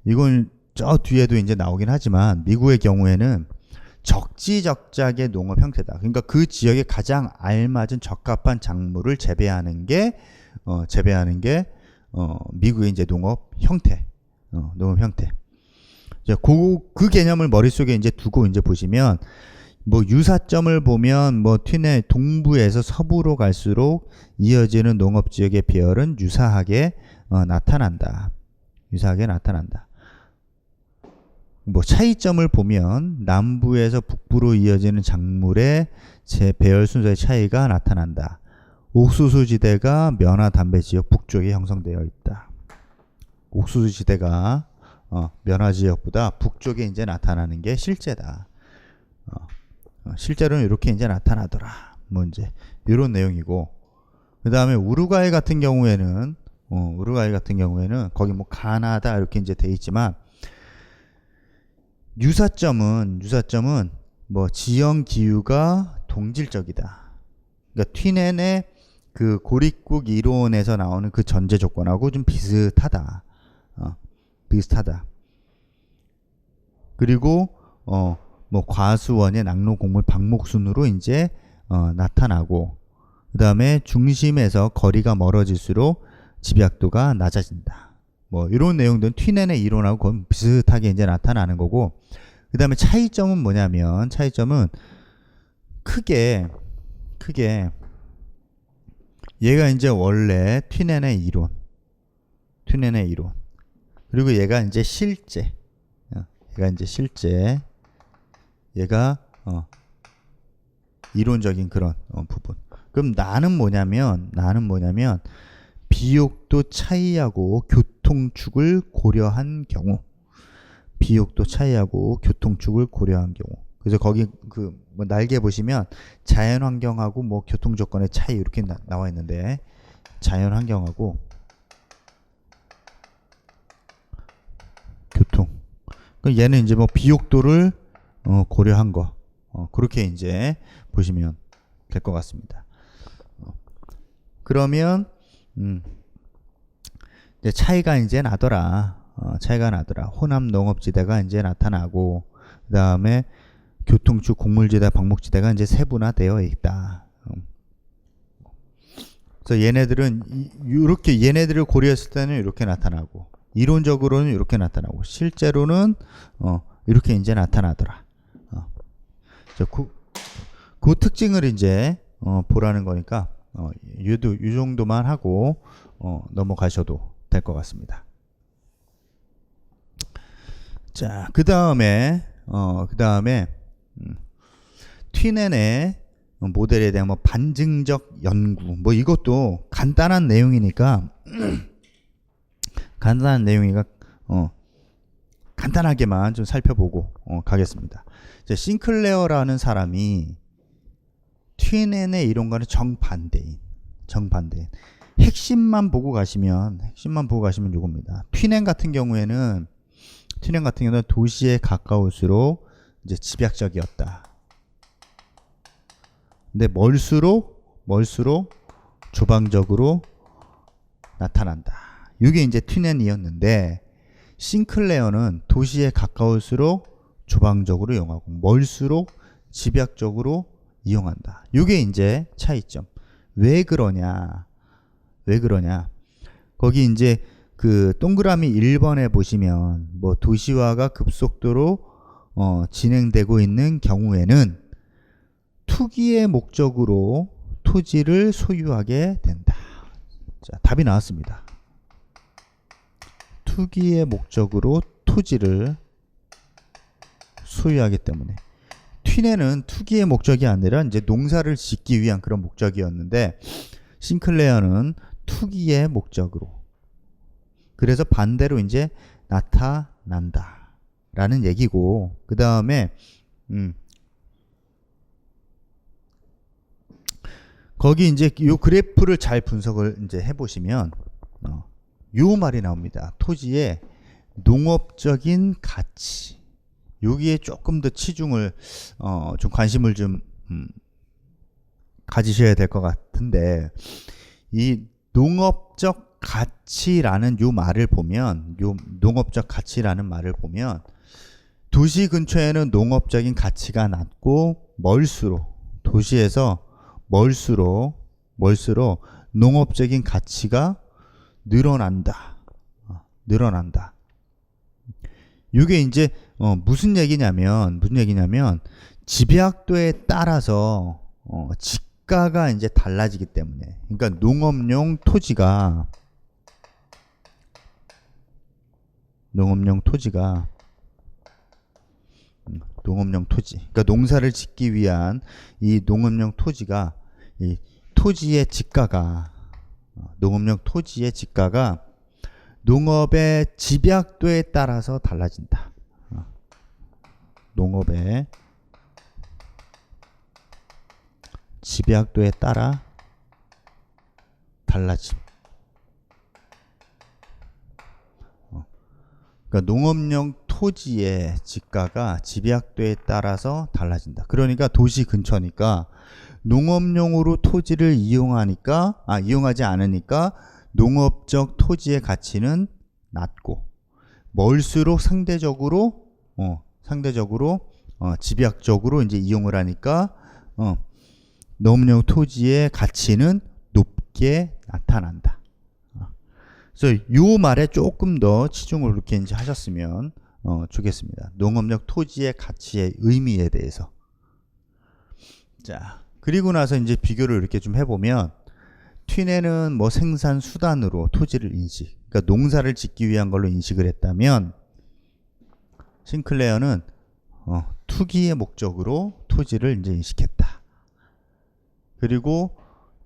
이건 저 뒤에도 이제 나오긴 하지만, 미국의 경우에는 적지적작의 농업 형태다. 그러니까 그 지역에 가장 알맞은 적합한 작물을 재배하는 게 미국의 이제 농업 형태. 자, 그 개념을 머릿속에 이제 두고 이제 보시면, 뭐 유사점을 보면 뭐 튀네 동부에서 서부로 갈수록 이어지는 농업 지역의 배열은 유사하게 나타난다. 뭐 차이점을 보면 남부에서 북부로 이어지는 작물의 배열 순서의 차이가 나타난다. 옥수수 지대가 면화 담배 지역 북쪽에 형성되어 있다. 옥수수 지대가 면화 지역보다 북쪽에 이제 나타나는 게 실제다. 실제로는 이렇게 이제 나타나더라. 뭐 이제 이런 내용이고, 그 다음에 우루과이 같은 경우에는 거기 뭐 가나다 이렇게 이제 돼 있지만, 유사점은 뭐 지형 기후가 동질적이다. 그러니까 튀넨의 그 고립국 이론에서 나오는 그 전제 조건하고 좀 비슷하다. 그리고 뭐 과수원의 낙로 곡물 방목순으로 이제 나타나고, 그 다음에 중심에서 거리가 멀어질수록 집약도가 낮아진다. 뭐 이런 내용들은 튀넨의 이론하고 거의 비슷하게 이제 나타나는 거고, 그 다음에 차이점은 뭐냐면, 크게 얘가 이제 원래 튀넨의 이론, 그리고 얘가 이제 실제, 얘가 이론적인 그런 부분. 그럼 나는 뭐냐면 비옥도 차이하고 교통축을 고려한 경우. 비옥도 차이하고 교통축을 고려한 경우. 그래서 거기 그 뭐 날개 보시면 자연환경하고 뭐 교통조건의 차이 이렇게 나와 있는데, 자연환경하고 교통. 얘는 이제 뭐 비옥도를 고려한 거. 그렇게 이제 보시면 될 것 같습니다. 그러면 이제 차이가 이제 나더라. 차이가 나더라. 호남 농업지대가 이제 나타나고, 그 다음에 교통축 곡물지대, 방목지대가 이제 세분화되어 있다. 그래서 얘네들은 이렇게, 얘네들을 고려했을 때는 이렇게 나타나고, 이론적으로는 이렇게 나타나고, 실제로는 이렇게 이제 나타나더라. 그 특징을 이제 보라는 거니까 이 정도만 하고 넘어가셔도 될 것 같습니다. 자, 그 다음에 튀넨의 모델에 대한 뭐 반증적 연구, 뭐 이것도 간단한 내용이니까 간단한 내용이니까 간단하게만 좀 살펴보고 가겠습니다. 이제 싱클레어라는 사람이 튀넨의 이론과는 정반대인. 핵심만 보고 가시면 이겁니다. 튀넨 같은 경우에는 도시에 가까울수록 이제 집약적이었다. 근데 멀수록 조방적으로 나타난다. 이게 이제 튀넨이었는데, 싱클레어는 도시에 가까울수록 조방적으로 이용하고 멀수록 집약적으로 이용한다. 이게 이제 차이점. 왜 그러냐? 거기 이제 그 동그라미 1번에 보시면 뭐 도시화가 급속도로 진행되고 있는 경우에는 투기의 목적으로 토지를 소유하게 된다. 자, 답이 나왔습니다. 투기의 목적으로 토지를 소유하기 때문에. 튀넨은 투기의 목적이 아니라 이제 농사를 짓기 위한 그런 목적이었는데, 싱클레어는 투기의 목적으로. 그래서 반대로 이제 나타난다 라는 얘기고, 그 다음에 거기 이제 요 그래프를 잘 분석을 이제 해보시면 요 말이 나옵니다. 토지의 농업적인 가치. 여기에 조금 더 치중을 좀 관심을 좀 가지셔야 될 것 같은데, 이 농업적 가치라는 요 말을 보면, 도시 근처에는 농업적인 가치가 낮고, 도시에서 멀수록 농업적인 가치가 늘어난다. 이게 이제 무슨 얘기냐면 집약도에 따라서 지가가 이제 달라지기 때문에. 그러니까 농업용 토지가 그러니까 농사를 짓기 위한 이 농업용 토지가, 이 토지의 지가가, 농업의 집약도에 따라서 달라진다. 농업의 집약도에 따라 달라짐. 그러니까 농업용 토지의 지가가 집약도에 따라서 달라진다. 그러니까 도시 근처니까 농업용으로 토지를 이용하지 않으니까 농업적 토지의 가치는 낮고, 멀수록 상대적으로 집약적으로 이제 이용을 하니까 농업용 토지의 가치는 높게 나타난다. 그래서 이 말에 조금 더 치중을 이렇게 이제 하셨으면 좋겠습니다. 농업용 토지의 가치의 의미에 대해서. 자, 그리고 나서 이제 비교를 이렇게 좀 해보면, 튀넨은 뭐 생산 수단으로 토지를 그러니까 농사를 짓기 위한 걸로 인식을 했다면, 싱클레어는 투기의 목적으로 토지를 이제 인식했다. 그리고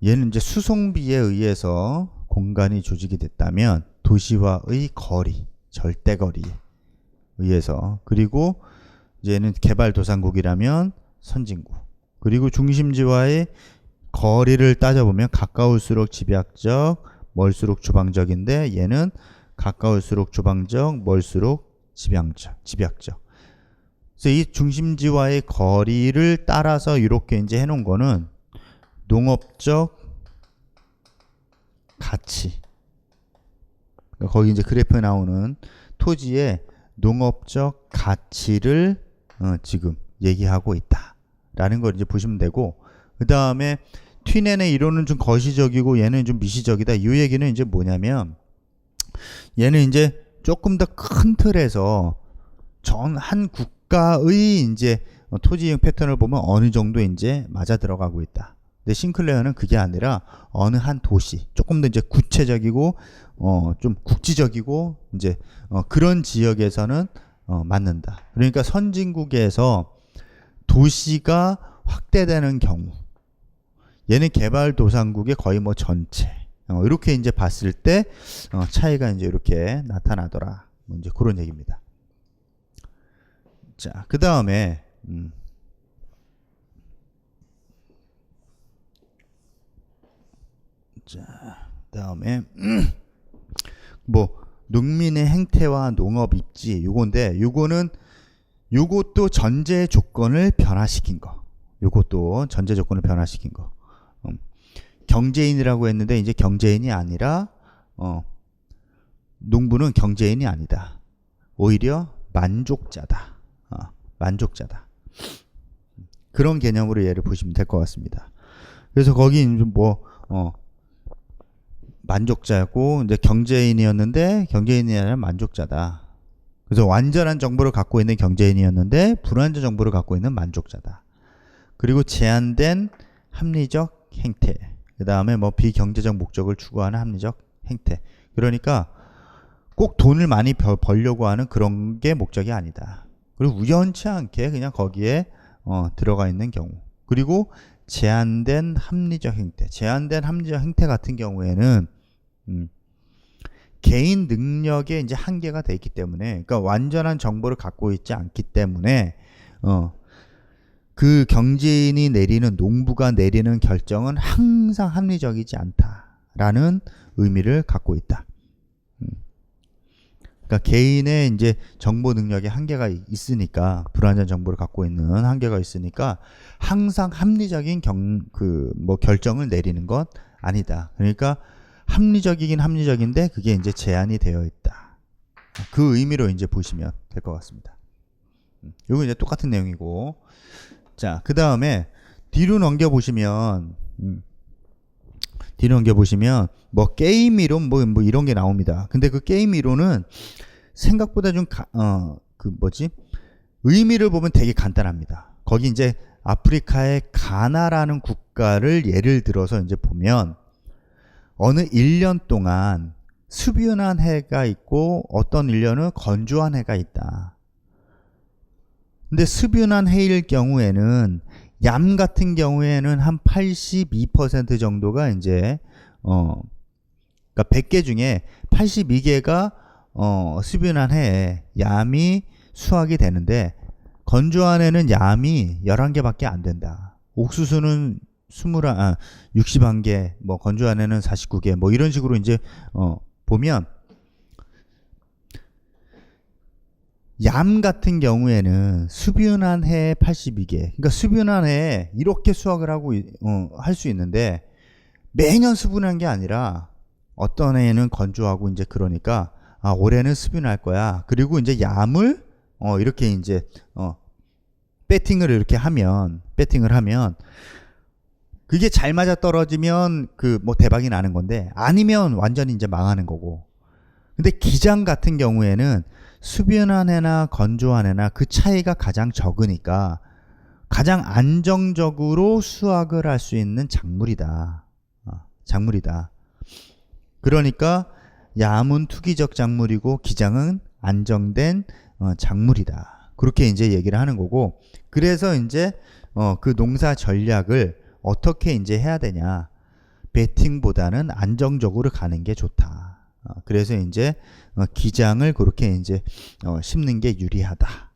얘는 이제 수송비에 의해서 공간이 조직이 됐다면 도시와의 거리, 절대거리에 의해서, 그리고 이제는 개발도상국이라면 선진국, 그리고 중심지와의 거리를 따져보면 가까울수록 집약적, 멀수록 주방적인데 얘는 가까울수록 주방적, 멀수록 집약적. 그래서 이 중심지와의 거리를 따라서 이렇게 이제 해놓은 거는 농업적 가치. 거기 이제 그래프에 나오는 토지의 농업적 가치를 지금 얘기하고 있다라는 걸 이제 보시면 되고, 그 다음에 튀넨의 이론은 좀 거시적이고 얘는 좀 미시적이다. 이 얘기는 이제 뭐냐면, 얘는 이제 조금 더 큰 틀에서 전 한 국가의 이제 토지 이용 패턴을 보면 어느 정도 이제 맞아 들어가고 있다. 근데 싱클레어는 그게 아니라 어느 한 도시, 조금 더 이제 구체적이고 좀 국지적이고 이제 그런 지역에서는 맞는다. 그러니까 선진국에서 도시가 확대되는 경우, 얘는 개발도상국의 거의 뭐 전체, 이렇게 이제 봤을 때 차이가 이제 이렇게 나타나더라. 뭐 이제 그런 얘기입니다. 자, 그 다음에 뭐 농민의 행태와 농업 입지, 요건데 요것도 전제 조건을 변화시킨 거. 요것도 전제 조건을 변화시킨 거. 경제인이라고 했는데 이제 경제인이 아니라 농부는 경제인이 아니다. 오히려 만족자다. 만족자다. 그런 개념으로 얘를 보시면 될 것 같습니다. 그래서 거기 뭐 만족자고 이제 경제인이었는데 경제인이 아니라 만족자다. 그래서 완전한 정보를 갖고 있는 경제인이었는데 불완전 정보를 갖고 있는 만족자다. 그리고 제한된 합리적 행태. 그 다음에 뭐 비경제적 목적을 추구하는 합리적 행태. 그러니까 꼭 돈을 많이 벌려고 하는 그런 게 목적이 아니다. 그리고 우연치 않게 그냥 거기에 들어가 있는 경우. 그리고 제한된 합리적 행태. 제한된 합리적 행태 같은 경우에는 개인 능력에 이제 한계가 돼 있기 때문에, 그러니까 완전한 정보를 갖고 있지 않기 때문에 그 경제인이 내리는, 농부가 내리는 결정은 항상 합리적이지 않다라는 의미를 갖고 있다. 그러니까 개인의 이제 정보 능력에 한계가 있으니까, 불완전 정보를 갖고 있는 한계가 있으니까 항상 합리적인 결정을 내리는 것 아니다. 그러니까 합리적이긴 합리적인데 그게 이제 제한이 되어 있다. 그 의미로 이제 보시면 될 것 같습니다. 이거 이제 똑같은 내용이고, 자, 그 다음에 뒤로 넘겨 보시면 뭐 게임 이론 뭐 이런 게 나옵니다. 근데 그 게임 이론은 생각보다 좀 의미를 보면 되게 간단합니다. 거기 이제 아프리카의 가나라는 국가를 예를 들어서 이제 보면 어느 1년 동안 습윤한 해가 있고 어떤 1년은 건조한 해가 있다. 근데 습윤한 해일 경우에는 얌 같은 경우에는 한 82% 정도가 이제 그러니까 100개 중에 82개가 습윤한 해에 얌이 수확이 되는데, 건조한 해는 얌이 11개밖에 안 된다. 옥수수는 61개, 뭐 건조한 해는 49개, 뭐 이런 식으로 이제 보면 얌 같은 경우에는 습윤한 해에 82개, 그러니까 습윤한 해에 이렇게 수확을 하고 할 수 있는데, 매년 습윤한 게 아니라 어떤 해에는 건조하고 이제 그러니까 올해는 습윤할 거야. 그리고 이제 얌을 이렇게 이제 배팅을 하면 그게 잘 맞아 떨어지면 뭐 대박이 나는 건데, 아니면 완전히 이제 망하는 거고. 근데 기장 같은 경우에는 습윤한 해나 건조한 해나 그 차이가 가장 적으니까 가장 안정적으로 수확을 할 수 있는 작물이다. 그러니까 얌은 투기적 작물이고 기장은 안정된 작물이다. 그렇게 이제 얘기를 하는 거고, 그래서 이제 그 농사 전략을 어떻게 이제 해야 되냐. 베팅보다는 안정적으로 가는 게 좋다. 그래서 이제 기장을 그렇게 이제 심는 게 유리하다라고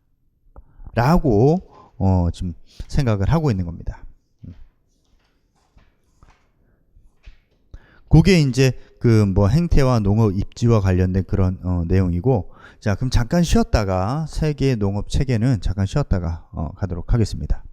지금 생각을 하고 있는 겁니다. 그게 이제 그 뭐 행태와 농업 입지와 관련된 그런 내용이고, 자 그럼 잠깐 쉬었다가 세계 농업 체계는 잠깐 쉬었다가 가도록 하겠습니다.